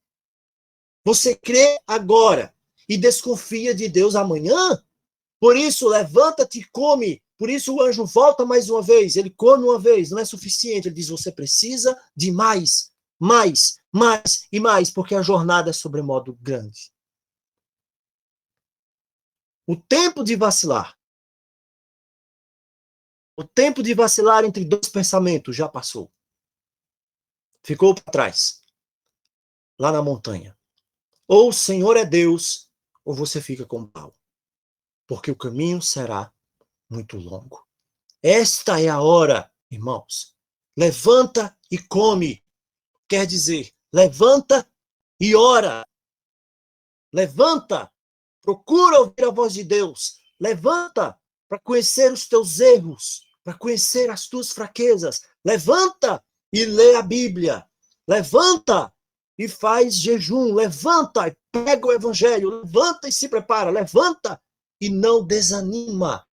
Você crê agora e desconfia de Deus amanhã? Por isso, levanta-te e come. Por isso, o anjo volta mais uma vez. Ele come uma vez, não é suficiente. Ele diz: você precisa de mais, mais, mais e mais, porque a jornada é sobremodo grande. O tempo de vacilar O tempo de vacilar entre dois pensamentos já passou. Ficou para trás, lá na montanha. Ou o Senhor é Deus, ou você fica com Baal. Porque o caminho será muito longo. Esta é a hora, irmãos. Levanta e come. Quer dizer, levanta e ora. Levanta, procura ouvir a voz de Deus. Levanta para conhecer os teus erros, para conhecer as tuas fraquezas. Levanta e lê a Bíblia. Levanta e faz jejum. Levanta e pega o evangelho. Levanta e se prepara. Levanta e não desanima.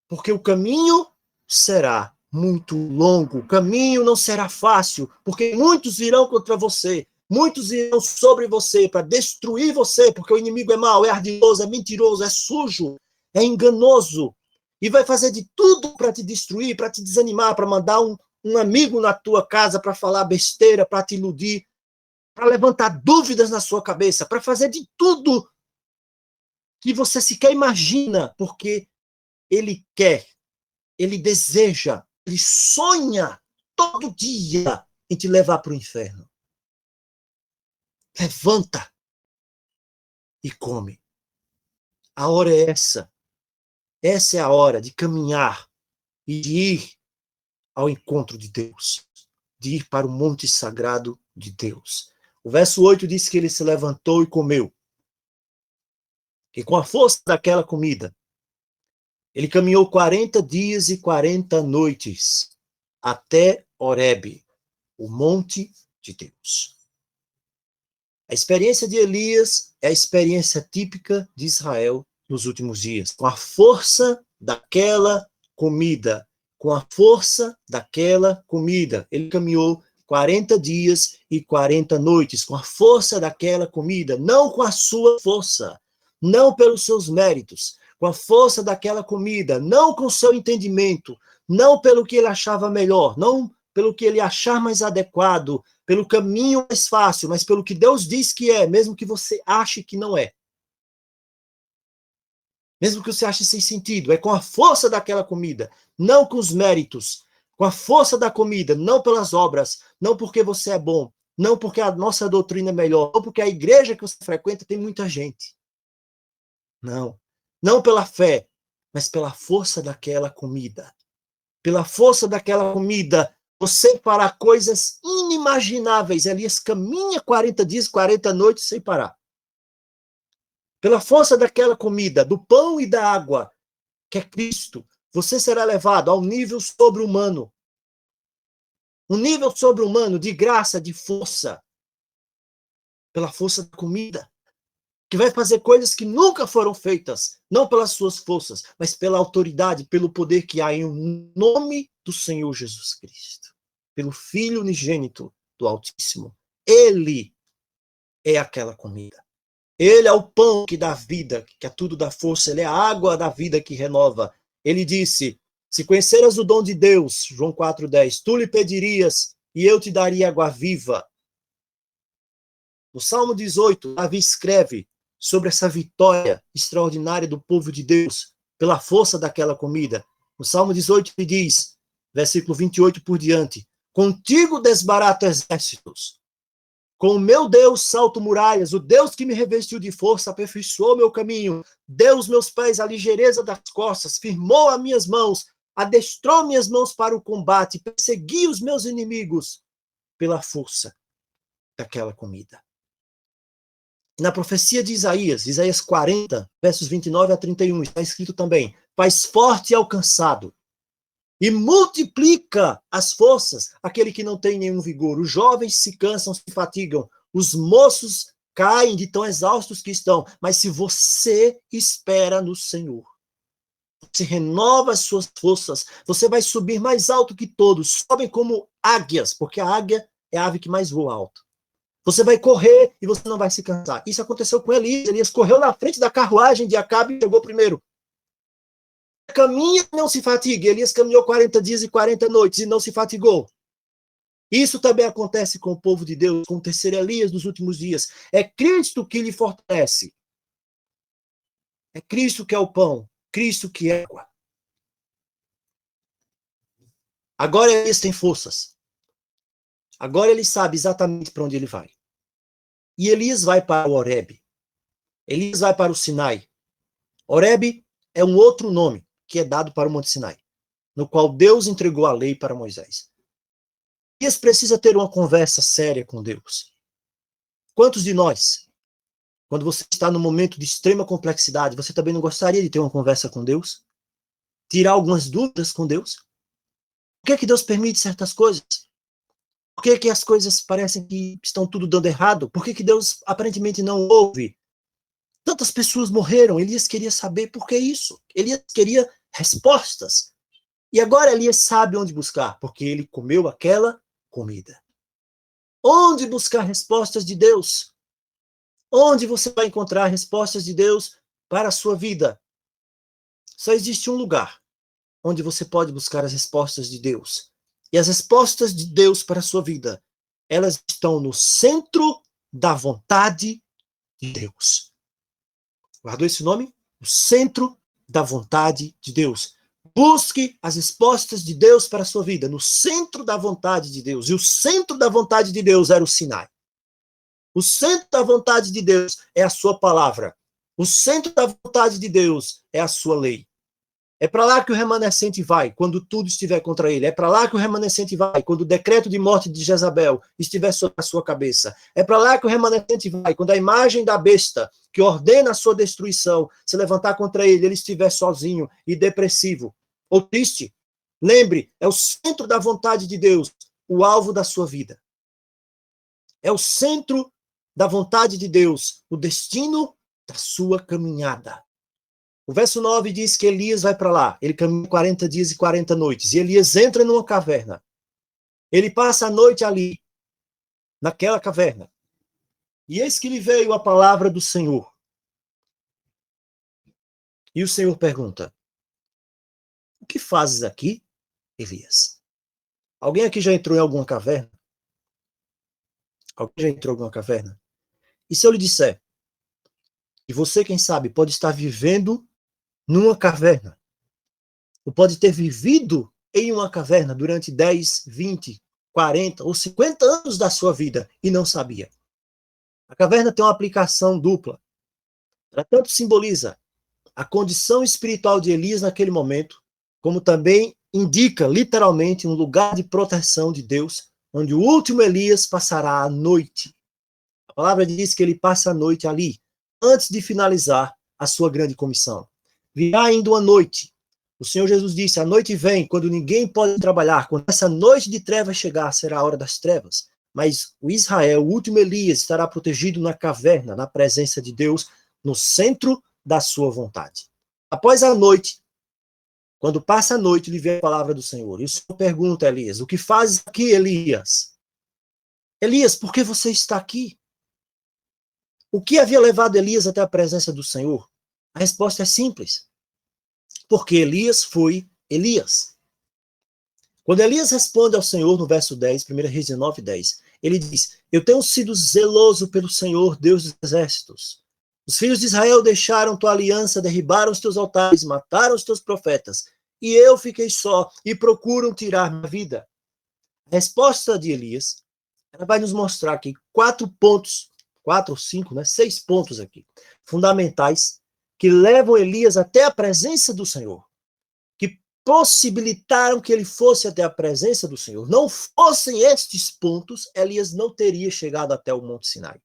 Porque o caminho será muito longo. O caminho não será fácil, porque muitos virão contra você. Muitos irão sobre você para destruir você, porque o inimigo é mau, é ardiloso, é mentiroso, é sujo, é enganoso. E vai fazer de tudo para te destruir, para te desanimar, para mandar um amigo na tua casa para falar besteira, para te iludir, para levantar dúvidas na sua cabeça, para fazer de tudo que você sequer imagina, porque ele quer, ele deseja, ele sonha todo dia em te levar para o inferno. Levanta e come. A hora é essa. Essa é a hora de caminhar e de ir ao encontro de Deus, de ir para o monte sagrado de Deus. O verso 8 diz que ele se levantou e comeu. E com a força daquela comida, ele caminhou 40 dias e 40 noites até Horebe, o monte de Deus. A experiência de Elias é a experiência típica de Israel nos últimos dias. Com a força daquela comida, com a força daquela comida. Ele caminhou 40 dias e 40 noites, com a força daquela comida, não com a sua força, não pelos seus méritos, com a força daquela comida, não com o seu entendimento, não pelo que ele achava melhor, não pelo que ele achar mais adequado, pelo caminho mais fácil, mas pelo que Deus diz que é, mesmo que você ache que não é. Mesmo que você ache sem sentido, é com a força daquela comida, não com os méritos, com a força da comida, não pelas obras, não porque você é bom, não porque a nossa doutrina é melhor, não porque a igreja que você frequenta tem muita gente. Não. Não pela fé, mas pela força daquela comida. Pela força daquela comida, você fará coisas inimagináveis. Elias caminha 40 dias, 40 noites sem parar. Pela força daquela comida, do pão e da água, que é Cristo, você será levado ao nível sobre-humano. Um nível sobre-humano de graça, de força. Pela força da comida. Que vai fazer coisas que nunca foram feitas, não pelas suas forças, mas pela autoridade, pelo poder que há em nome do Senhor Jesus Cristo, pelo Filho unigênito do Altíssimo. Ele é aquela comida. Ele é o pão que dá vida, que a tudo dá força. Ele é a água da vida que renova. Ele disse, se conheceras o dom de Deus, João 4,10, tu lhe pedirias e eu te daria água viva. No Salmo 18, Davi escreve sobre essa vitória extraordinária do povo de Deus pela força daquela comida. No Salmo 18 ele diz, versículo 28 por diante, contigo desbarato exércitos, com o meu Deus salto muralhas, o Deus que me revestiu de força aperfeiçoou meu caminho, deu aos meus pés a ligeireza das costas, firmou as minhas mãos, adestrou minhas mãos para o combate, persegui os meus inimigos pela força daquela comida. Na profecia de Isaías, Isaías 40, versos 29 a 31, está escrito também, faz forte e alcançado, e multiplica as forças aquele que não tem nenhum vigor. Os jovens se cansam, se fatigam, os moços caem de tão exaustos que estão. Mas se você espera no Senhor, você renova as suas forças, você vai subir mais alto que todos, sobem como águias, porque a águia é a ave que mais voa alto. Você vai correr e você não vai se cansar. Isso aconteceu com Elias. Elias correu na frente da carruagem de Acabe e chegou primeiro. Caminha e não se fatigue. Elias caminhou 40 dias e 40 noites e não se fatigou. Isso também acontece com o povo de Deus, com o terceiro Elias dos últimos dias. É Cristo que lhe fortalece. É Cristo que é o pão, Cristo que é a água. Agora Elias tem forças. Agora ele sabe exatamente para onde ele vai. E Elias vai para o Horebe. Elias vai para o Sinai. Horebe é um outro nome que é dado para o Monte Sinai, no qual Deus entregou a lei para Moisés. Elias precisa ter uma conversa séria com Deus. Quantos de nós, quando você está num momento de extrema complexidade, você também não gostaria de ter uma conversa com Deus? Tirar algumas dúvidas com Deus? Por que Deus permite certas coisas? Por que as coisas parecem que estão tudo dando errado? Por que Deus aparentemente não ouve? Tantas pessoas morreram. Elias queria saber por que isso. Elias queria respostas. E agora Elias sabe onde buscar, porque ele comeu aquela comida. Onde buscar respostas de Deus? Onde você vai encontrar respostas de Deus para a sua vida? Só existe um lugar onde você pode buscar as respostas de Deus. E as respostas de Deus para a sua vida, elas estão no centro da vontade de Deus. Guardou esse nome? O centro da vontade de Deus. Busque as respostas de Deus para a sua vida, no centro da vontade de Deus. E o centro da vontade de Deus era o Sinai. O centro da vontade de Deus é a sua palavra. O centro da vontade de Deus é a sua lei. É para lá que o remanescente vai, quando tudo estiver contra ele. É para lá que o remanescente vai, quando o decreto de morte de Jezabel estiver sobre a sua cabeça. É para lá que o remanescente vai, quando a imagem da besta, que ordena a sua destruição, se levantar contra ele, ele estiver sozinho e depressivo ou triste. Lembre, é o centro da vontade de Deus, o alvo da sua vida. É o centro da vontade de Deus, o destino da sua caminhada. O verso 9 diz que Elias vai para lá. Ele caminha 40 dias e 40 noites. E Elias entra numa caverna. Ele passa a noite ali, naquela caverna. E eis que lhe veio a palavra do Senhor. E o Senhor pergunta: o que fazes aqui, Elias? Alguém aqui já entrou em alguma caverna? Alguém já entrou em alguma caverna? E se eu lhe disser, e você, quem sabe, pode estar vivendo numa caverna, ou pode ter vivido em uma caverna durante 10, 20, 40 ou 50 anos da sua vida e não sabia. A caverna tem uma aplicação dupla. Ela tanto simboliza a condição espiritual de Elias naquele momento, como também indica literalmente um lugar de proteção de Deus, onde o último Elias passará a noite. A palavra diz que ele passa a noite ali, antes de finalizar a sua grande comissão. Virá ainda uma noite. O Senhor Jesus disse, a noite vem quando ninguém pode trabalhar. Quando essa noite de trevas chegar, será a hora das trevas. Mas o Israel, o último Elias, estará protegido na caverna, na presença de Deus, no centro da sua vontade. Após a noite, quando passa a noite, lhe vem a palavra do Senhor. E o Senhor pergunta a Elias, o que fazes aqui, Elias? Elias, por que você está aqui? O que havia levado Elias até a presença do Senhor? A resposta é simples. Porque Elias foi Elias. Quando Elias responde ao Senhor no verso 10, 1 Reis 19, 10, ele diz, eu tenho sido zeloso pelo Senhor, Deus dos exércitos. Os filhos de Israel deixaram tua aliança, derribaram os teus altares, mataram os teus profetas, e eu fiquei só, e procuram tirar minha vida. A resposta de Elias, ela vai nos mostrar aqui 4 pontos, 4 ou 5, 6 pontos aqui, fundamentais, que levam Elias até a presença do Senhor, que possibilitaram que ele fosse até a presença do Senhor. Não fossem estes pontos, Elias não teria chegado até o Monte Sinai.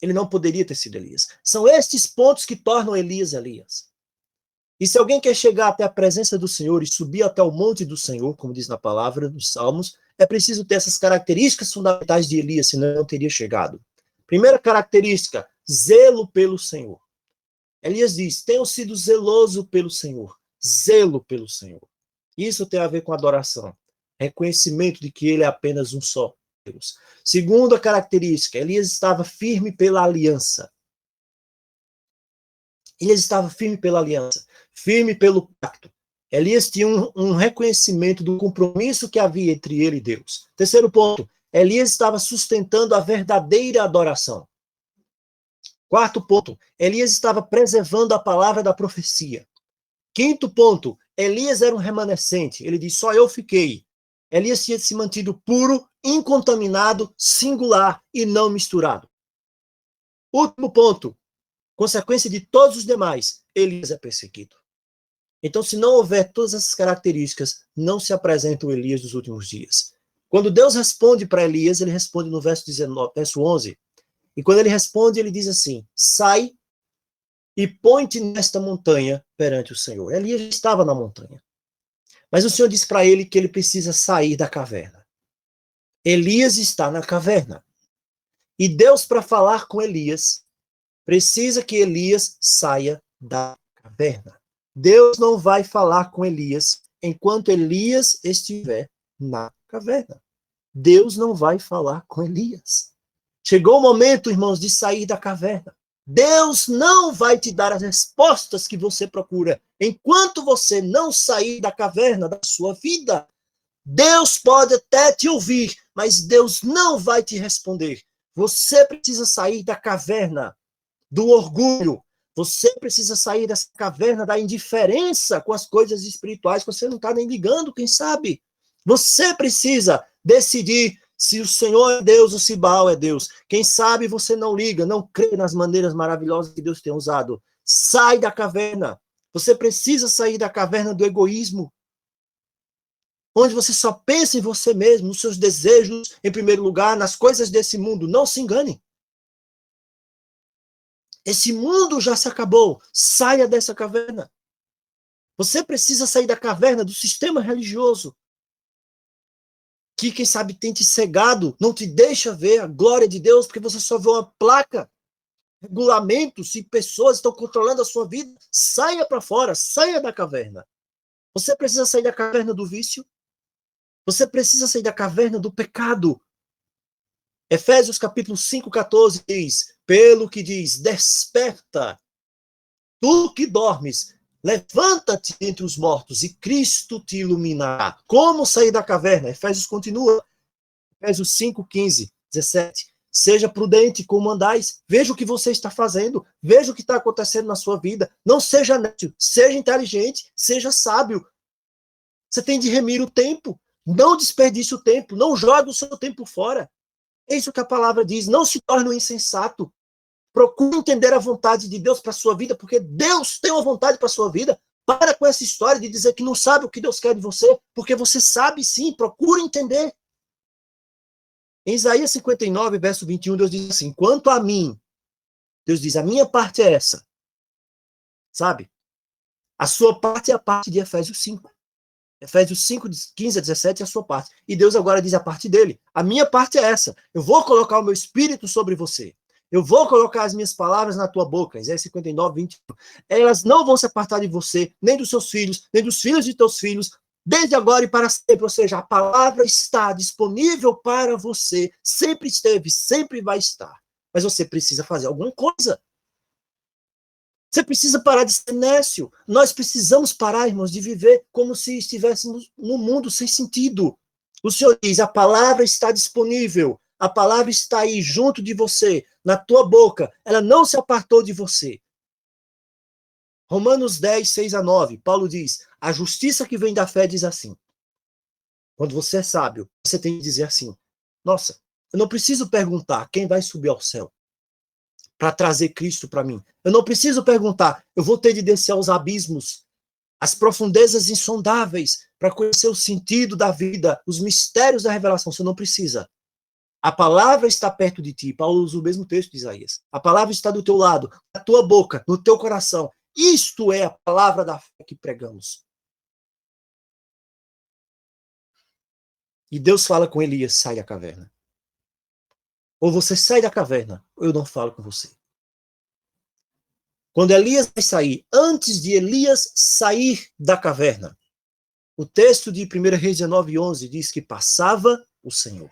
Ele não poderia ter sido Elias. São estes pontos que tornam Elias Elias. E se alguém quer chegar até a presença do Senhor e subir até o monte do Senhor, como diz na palavra dos Salmos, é preciso ter essas características fundamentais de Elias, senão não teria chegado. Primeira característica, zelo pelo Senhor. Elias diz, tenho sido zeloso pelo Senhor, zelo pelo Senhor. Isso tem a ver com adoração, reconhecimento de que ele é apenas um só Deus. Segunda característica, Elias estava firme pela aliança. Elias estava firme pela aliança, firme pelo pacto. Elias tinha um reconhecimento do compromisso que havia entre ele e Deus. Terceiro ponto, Elias estava sustentando a verdadeira adoração. Quarto ponto, Elias estava preservando a palavra da profecia. Quinto ponto, Elias era um remanescente. Ele diz, só eu fiquei. Elias tinha se mantido puro, incontaminado, singular e não misturado. Último ponto. Consequência de todos os demais, Elias é perseguido. Então, se não houver todas essas características, não se apresenta o Elias dos últimos dias. Quando Deus responde para Elias, ele responde no verso 19, verso 11. E quando ele responde, ele diz assim, sai e põe-te nesta montanha perante o Senhor. Elias estava na montanha. Mas o Senhor diz para ele que ele precisa sair da caverna. Elias está na caverna. E Deus, para falar com Elias, precisa que Elias saia da caverna. Deus não vai falar com Elias enquanto Elias estiver na caverna. Deus não vai falar com Elias. Chegou o momento, irmãos, de sair da caverna. Deus não vai te dar as respostas que você procura enquanto você não sair da caverna da sua vida. Deus pode até te ouvir, mas Deus não vai te responder. Você precisa sair da caverna do orgulho. Você precisa sair dessa caverna da indiferença com as coisas espirituais que você não está nem ligando, quem sabe? Você precisa decidir se o Senhor é Deus ou se Baal é Deus. Quem sabe você não liga, não crê nas maneiras maravilhosas que Deus tem usado. Sai da caverna. Você precisa sair da caverna do egoísmo, onde você só pensa em você mesmo, nos seus desejos, em primeiro lugar, nas coisas desse mundo. Não se engane. Esse mundo já se acabou. Saia dessa caverna. Você precisa sair da caverna do sistema religioso, que, quem sabe, tem te cegado, não te deixa ver a glória de Deus, porque você só vê uma placa, regulamentos e pessoas estão controlando a sua vida. Saia para fora, saia da caverna. Você precisa sair da caverna do vício. Você precisa sair da caverna do pecado. Efésios capítulo 5, 14 diz, pelo que diz, desperta, tu que dormes, levanta-te entre os mortos e Cristo te iluminará. Como sair da caverna? Efésios continua. Efésios 5, 15, 17. Seja prudente como andais. Veja o que você está fazendo. Veja o que está acontecendo na sua vida. Não seja nécio. Seja inteligente. Seja sábio. Você tem de remir o tempo. Não desperdice o tempo. Não jogue o seu tempo fora. É isso que a palavra diz. Não se torne um insensato. Procure entender a vontade de Deus para a sua vida, porque Deus tem uma vontade para a sua vida. Para com essa história de dizer que não sabe o que Deus quer de você, porque você sabe sim. Procure entender. Em Isaías 59, verso 21, Deus diz assim, quanto a mim, Deus diz, a minha parte é essa. Sabe? A sua parte é a parte de Efésios 5. Efésios 5, 15 a 17 é a sua parte. E Deus agora diz a parte dele. A minha parte é essa. Eu vou colocar o meu espírito sobre você. Eu vou colocar as minhas palavras na tua boca. Isaías 59, 21. Elas não vão se apartar de você, nem dos seus filhos, nem dos filhos de teus filhos, desde agora e para sempre. Ou seja, a palavra está disponível para você. Sempre esteve, sempre vai estar. Mas você precisa fazer alguma coisa. Você precisa parar de ser nécio. Nós precisamos parar, irmãos, de viver como se estivéssemos num mundo sem sentido. O Senhor diz, a palavra está disponível. A palavra está aí junto de você, na tua boca. Ela não se apartou de você. Romanos 10, 6 a 9, Paulo diz, a justiça que vem da fé diz assim. Quando você é sábio, você tem que dizer assim, nossa, eu não preciso perguntar quem vai subir ao céu para trazer Cristo para mim. Eu não preciso perguntar, eu vou ter de descer aos abismos, às profundezas insondáveis, para conhecer o sentido da vida, os mistérios da revelação. Você não precisa. A palavra está perto de ti. Paulo usa o mesmo texto de Isaías. A palavra está do teu lado, na tua boca, no teu coração. Isto é a palavra da fé que pregamos. E Deus fala com Elias, sai da caverna. Ou você sai da caverna, ou eu não falo com você. Quando Elias vai sair, antes de Elias sair da caverna, o texto de 1 Reis 19, 11 diz que passava o Senhor.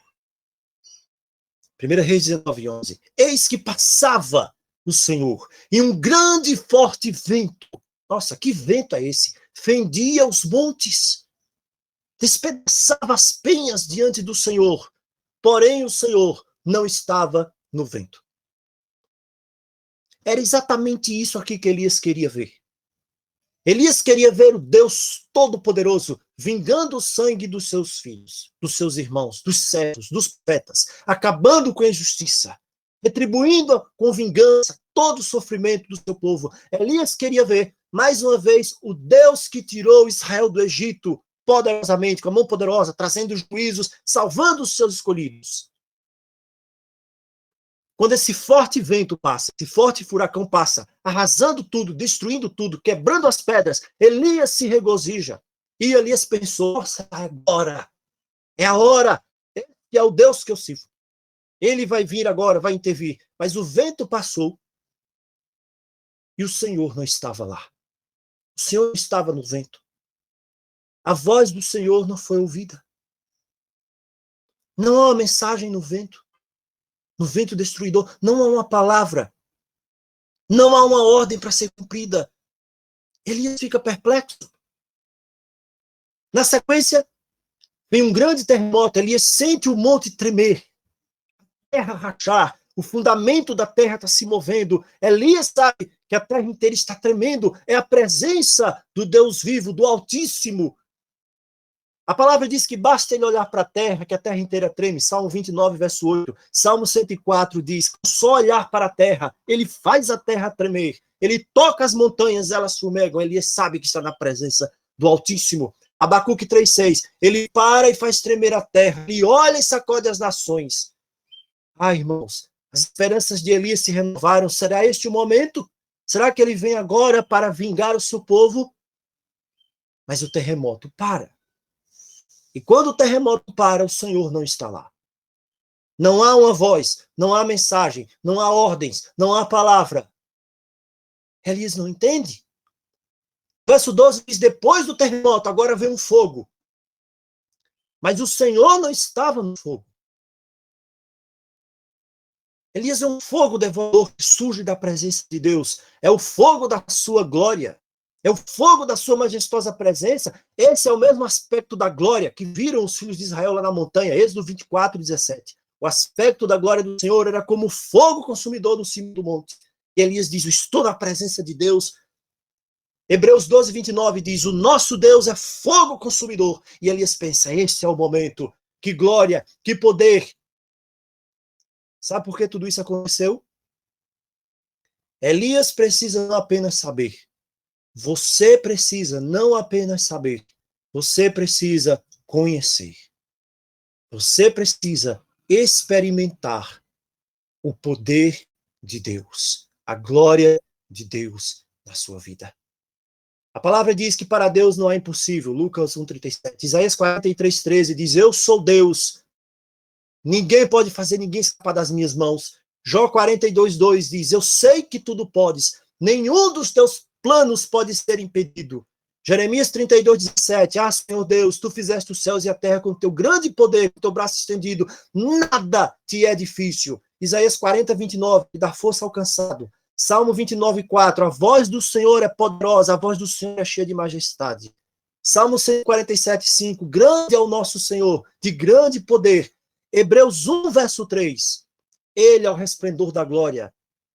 1 Reis 19, 11. Eis que passava o Senhor, e um grande e forte vento. Nossa, que vento é esse? Fendia os montes, despedaçava as penhas diante do Senhor. Porém, o Senhor não estava no vento. Era exatamente isso aqui que Elias queria ver. Elias queria ver o Deus Todo-Poderoso vingando o sangue dos seus filhos, dos seus irmãos, dos servos, dos profetas, acabando com a injustiça, retribuindo com vingança todo o sofrimento do seu povo. Elias queria ver, mais uma vez, o Deus que tirou Israel do Egito poderosamente, com a mão poderosa, trazendo juízos, salvando os seus escolhidos. Quando esse forte vento passa, esse forte furacão passa, arrasando tudo, destruindo tudo, quebrando as pedras, Elias se regozija. E Elias pensou, nossa, agora, é a hora, esse é o Deus que eu sirvo. Ele vai vir agora, vai intervir. Mas o vento passou e o Senhor não estava lá. O Senhor estava no vento. A voz do Senhor não foi ouvida. Não há uma mensagem no vento destruidor, não há uma palavra, não há uma ordem para ser cumprida. Elias fica perplexo. Na sequência, vem um grande terremoto, Elias sente o monte tremer, a terra rachar, o fundamento da terra está se movendo. Elias sabe que a terra inteira está tremendo, é a presença do Deus vivo, do Altíssimo. A palavra diz que basta ele olhar para a terra, que a terra inteira treme. Salmo 29, verso 8. Salmo 104 diz, só olhar para a terra, ele faz a terra tremer. Ele toca as montanhas, elas fumegam. Elias sabe que está na presença do Altíssimo. Abacuque 3,6. Ele para e faz tremer a terra. Ele olha e sacode as nações. Ah, irmãos, as esperanças de Elias se renovaram. Será este o momento? Será que ele vem agora para vingar o seu povo? Mas o terremoto para. E quando o terremoto para, o Senhor não está lá. Não há uma voz, não há mensagem, não há ordens, não há palavra. Elias não entende. Verso 12 diz, depois do terremoto, agora vem um fogo. Mas o Senhor não estava no fogo. Elias é um fogo devorador que surge da presença de Deus. É o fogo da sua glória. É o fogo da sua majestosa presença. Esse é o mesmo aspecto da glória que viram os filhos de Israel lá na montanha, Êxodo 24, 17. O aspecto da glória do Senhor era como fogo consumidor no cimo do monte. E Elias diz, estou na presença de Deus. Hebreus 12, 29 diz, o nosso Deus é fogo consumidor. E Elias pensa, esse é o momento. Que glória, que poder. Sabe por que tudo isso aconteceu? Elias precisa não apenas saber. Você precisa não apenas saber, você precisa conhecer. Você precisa experimentar o poder de Deus, a glória de Deus na sua vida. A palavra diz que para Deus não é impossível, Lucas 1,37. Isaías 43,13 diz, eu sou Deus, ninguém pode fazer ninguém escapar das minhas mãos. Jó 42,2 diz, eu sei que tudo podes, nenhum dos teus planos pode ser impedido. Jeremias 32,17, ah, Senhor Deus, tu fizeste os céus e a terra com o teu grande poder, com o teu braço estendido, nada te é difícil. Isaías 40,29, dá força ao cansado. Salmo 29,4, a voz do Senhor é poderosa, a voz do Senhor é cheia de majestade. Salmo 147,5, grande é o nosso Senhor, de grande poder. Hebreus 1, verso 3, ele é o resplendor da glória,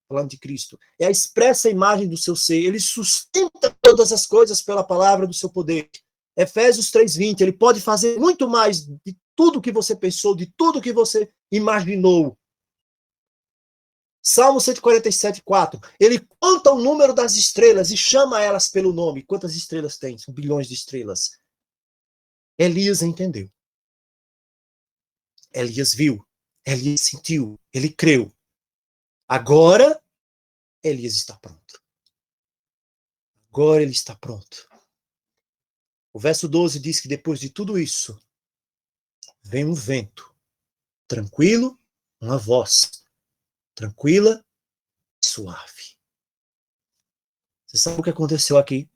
falando de Cristo, é a expressa imagem do seu ser, ele sustenta todas as coisas pela palavra do seu poder. Efésios 3,20, ele pode fazer muito mais de tudo que você pensou, de tudo que você imaginou. Salmo 147,4, ele conta o número das estrelas e chama elas pelo nome. Quantas estrelas tem? São bilhões de estrelas. Elias entendeu. Elias viu. Elias sentiu. Ele creu. Agora, Elias está pronto. Agora ele está pronto. O verso 12 diz que depois de tudo isso, vem um vento tranquilo, uma voz tranquila e suave. Você sabe o que aconteceu aqui?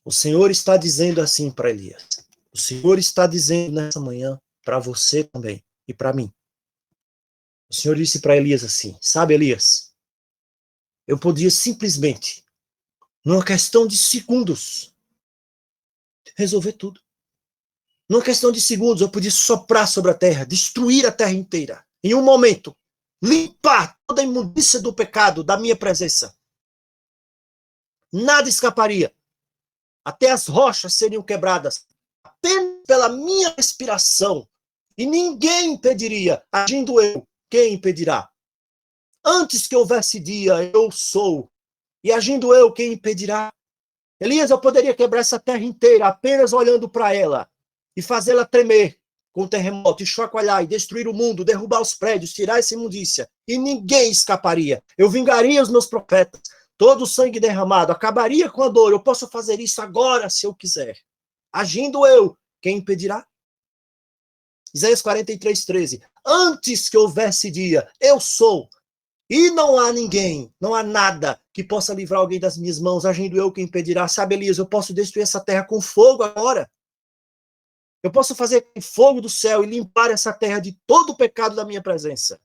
O Senhor está dizendo assim para Elias. O Senhor está dizendo nessa manhã para você também e para mim. O Senhor disse para Elias assim, sabe, Elias, eu podia simplesmente, numa questão de segundos, resolver tudo. Numa questão de segundos, eu podia soprar sobre a terra, destruir a terra inteira, em um momento, limpar toda a imundícia do pecado da minha presença. Nada escaparia. até as rochas seriam quebradas, apenas pela minha respiração. E ninguém impediria, agindo eu, quem impedirá? Antes que houvesse dia, eu sou. E agindo eu, quem impedirá? Elias, eu poderia quebrar essa terra inteira apenas olhando para ela e fazê-la tremer com o terremoto, e chacoalhar, e destruir o mundo, derrubar os prédios, tirar essa imundícia. E ninguém escaparia. Eu vingaria os meus profetas, todo o sangue derramado, acabaria com a dor. Eu posso fazer isso agora, se eu quiser. Agindo eu, quem impedirá? Isaías 43:13. Antes que houvesse dia, eu sou. E não há ninguém, não há nada que possa livrar alguém das minhas mãos, agindo eu quem impedirá. Sabe, Elias, eu posso destruir essa terra com fogo agora. Eu posso fazer fogo do céu e limpar essa terra de todo o pecado da minha presença.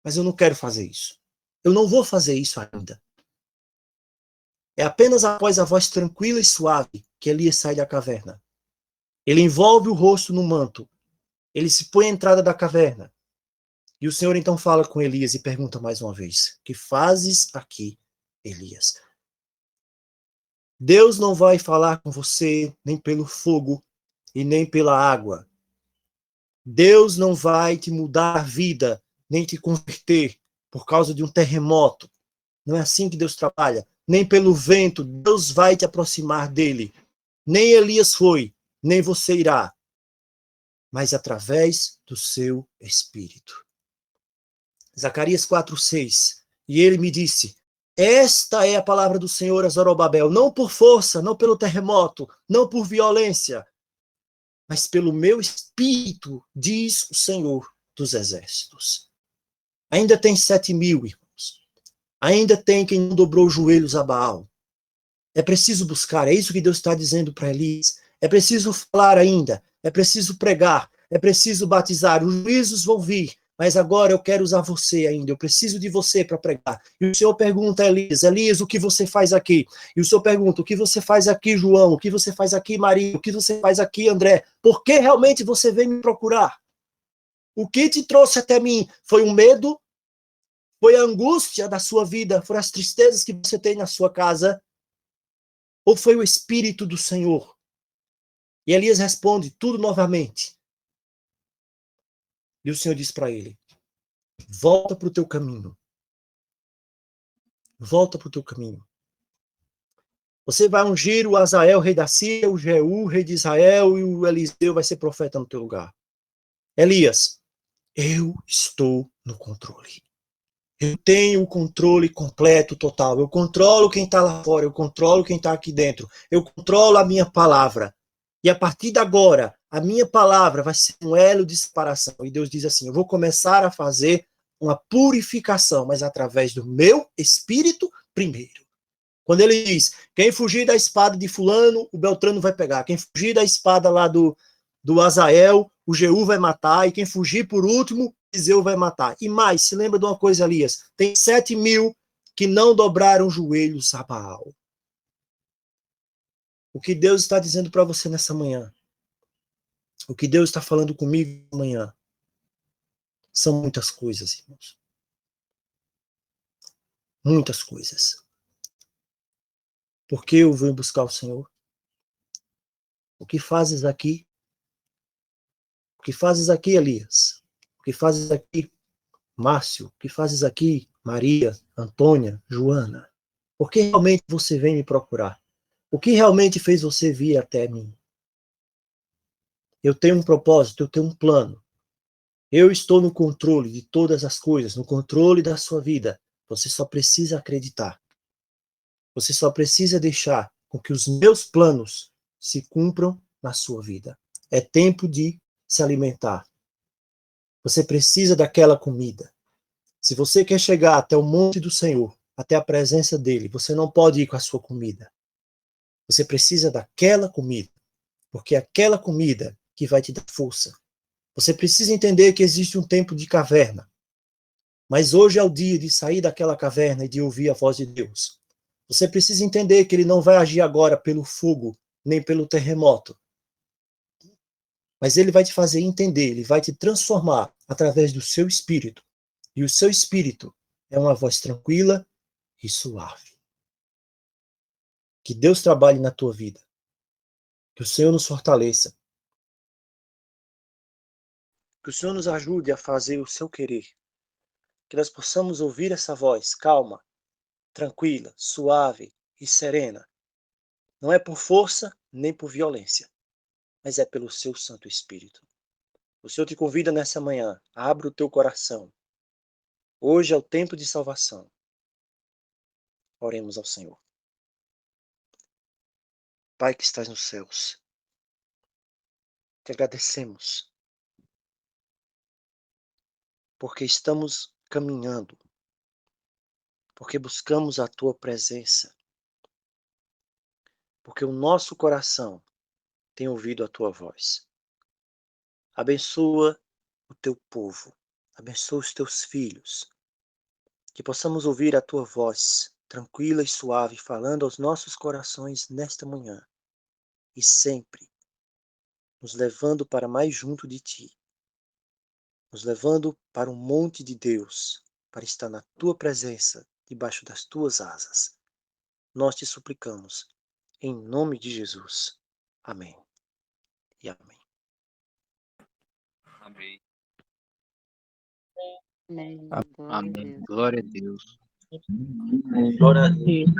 Mas eu não quero fazer isso. Eu não vou fazer isso ainda. É apenas após a voz tranquila e suave que Elias sai da caverna. Ele envolve o rosto no manto. Ele se põe à entrada da caverna. E o Senhor então fala com Elias e pergunta mais uma vez: que fazes aqui, Elias? Deus não vai falar com você nem pelo fogo e nem pela água. Deus não vai te mudar a vida, nem te converter por causa de um terremoto. Não é assim que Deus trabalha. Nem pelo vento, Deus vai te aproximar dele. Nem Elias foi, nem você irá, mas através do seu Espírito. Zacarias 4:6. E ele me disse: esta é a palavra do Senhor a Zorobabel, não por força, não pelo terremoto, não por violência, mas pelo meu Espírito, diz o Senhor dos Exércitos. Ainda tem 7.000, irmãos. Ainda tem quem não dobrou os joelhos a Baal. É preciso buscar, é isso que Deus está dizendo para Elias. É preciso falar ainda, é preciso pregar, é preciso batizar. Os juízos vão vir, mas agora eu quero usar você ainda. Eu preciso de você para pregar. E o Senhor pergunta a Elias: Elias, o que você faz aqui? E o Senhor pergunta: o que você faz aqui, João? O que você faz aqui, Maria? O que você faz aqui, André? Por que realmente você veio me procurar? O que te trouxe até mim? Foi um medo? Foi a angústia da sua vida? Foram as tristezas que você tem na sua casa? Ou foi o Espírito do Senhor? E Elias responde tudo novamente. E o Senhor diz para ele: volta para o teu caminho. Volta para o teu caminho. Você vai ungir o Azael, rei da Síria, o Jeú, rei de Israel, e o Eliseu vai ser profeta no teu lugar. Elias, eu estou no controle. Eu tenho o controle completo, total. Eu controlo quem está lá fora, eu controlo quem está aqui dentro. Eu controlo a minha palavra. E a partir de agora, a minha palavra vai ser um elo de separação. E Deus diz assim: eu vou começar a fazer uma purificação, mas através do meu Espírito primeiro. Quando ele diz: quem fugir da espada de fulano, o Beltrano vai pegar. Quem fugir da espada lá do Azael, o Jeú vai matar. E quem fugir por último, Eliseu vai matar. E mais, se lembra de uma coisa, Elias? Tem 7.000 que não dobraram joelhos a Baal. O que Deus está dizendo para você nessa manhã, o que Deus está falando comigo amanhã, são muitas coisas, irmãos. Muitas coisas. Por que eu vou buscar o Senhor? O que fazes aqui? O que fazes aqui, Elias? O que fazes aqui, Márcio? O que fazes aqui, Maria, Antônia, Joana? Por que realmente você vem me procurar? O que realmente fez você vir até mim? Eu tenho um propósito, eu tenho um plano. Eu estou no controle de todas as coisas, no controle da sua vida. Você só precisa acreditar. Você só precisa deixar com que os meus planos se cumpram na sua vida. É tempo de se alimentar. Você precisa daquela comida. Se você quer chegar até o monte do Senhor, até a presença dele, você não pode ir com a sua comida. Você precisa daquela comida, porque é aquela comida que vai te dar força. Você precisa entender que existe um tempo de caverna, mas hoje é o dia de sair daquela caverna e de ouvir a voz de Deus. Você precisa entender que ele não vai agir agora pelo fogo, nem pelo terremoto, mas ele vai te fazer entender, ele vai te transformar através do seu espírito. E o seu espírito é uma voz tranquila e suave. Que Deus trabalhe na tua vida. Que o Senhor nos fortaleça. Que o Senhor nos ajude a fazer o seu querer. Que nós possamos ouvir essa voz calma, tranquila, suave e serena. Não é por força nem por violência, mas é pelo seu Santo Espírito. O Senhor te convida nessa manhã. Abra o teu coração. Hoje é o tempo de salvação. Oremos ao Senhor. Pai que estás nos céus, te agradecemos, porque estamos caminhando, porque buscamos a tua presença, porque o nosso coração tem ouvido a tua voz. Abençoa o teu povo, abençoa os teus filhos, que possamos ouvir a tua voz tranquila e suave falando aos nossos corações nesta manhã e sempre nos levando para mais junto de ti, nos levando para o monte de Deus, para estar na tua presença, debaixo das tuas asas. Nós te suplicamos, em nome de Jesus. Amém. E amém. Amém. Amém. Amém. Glória a Deus. Glória a Deus.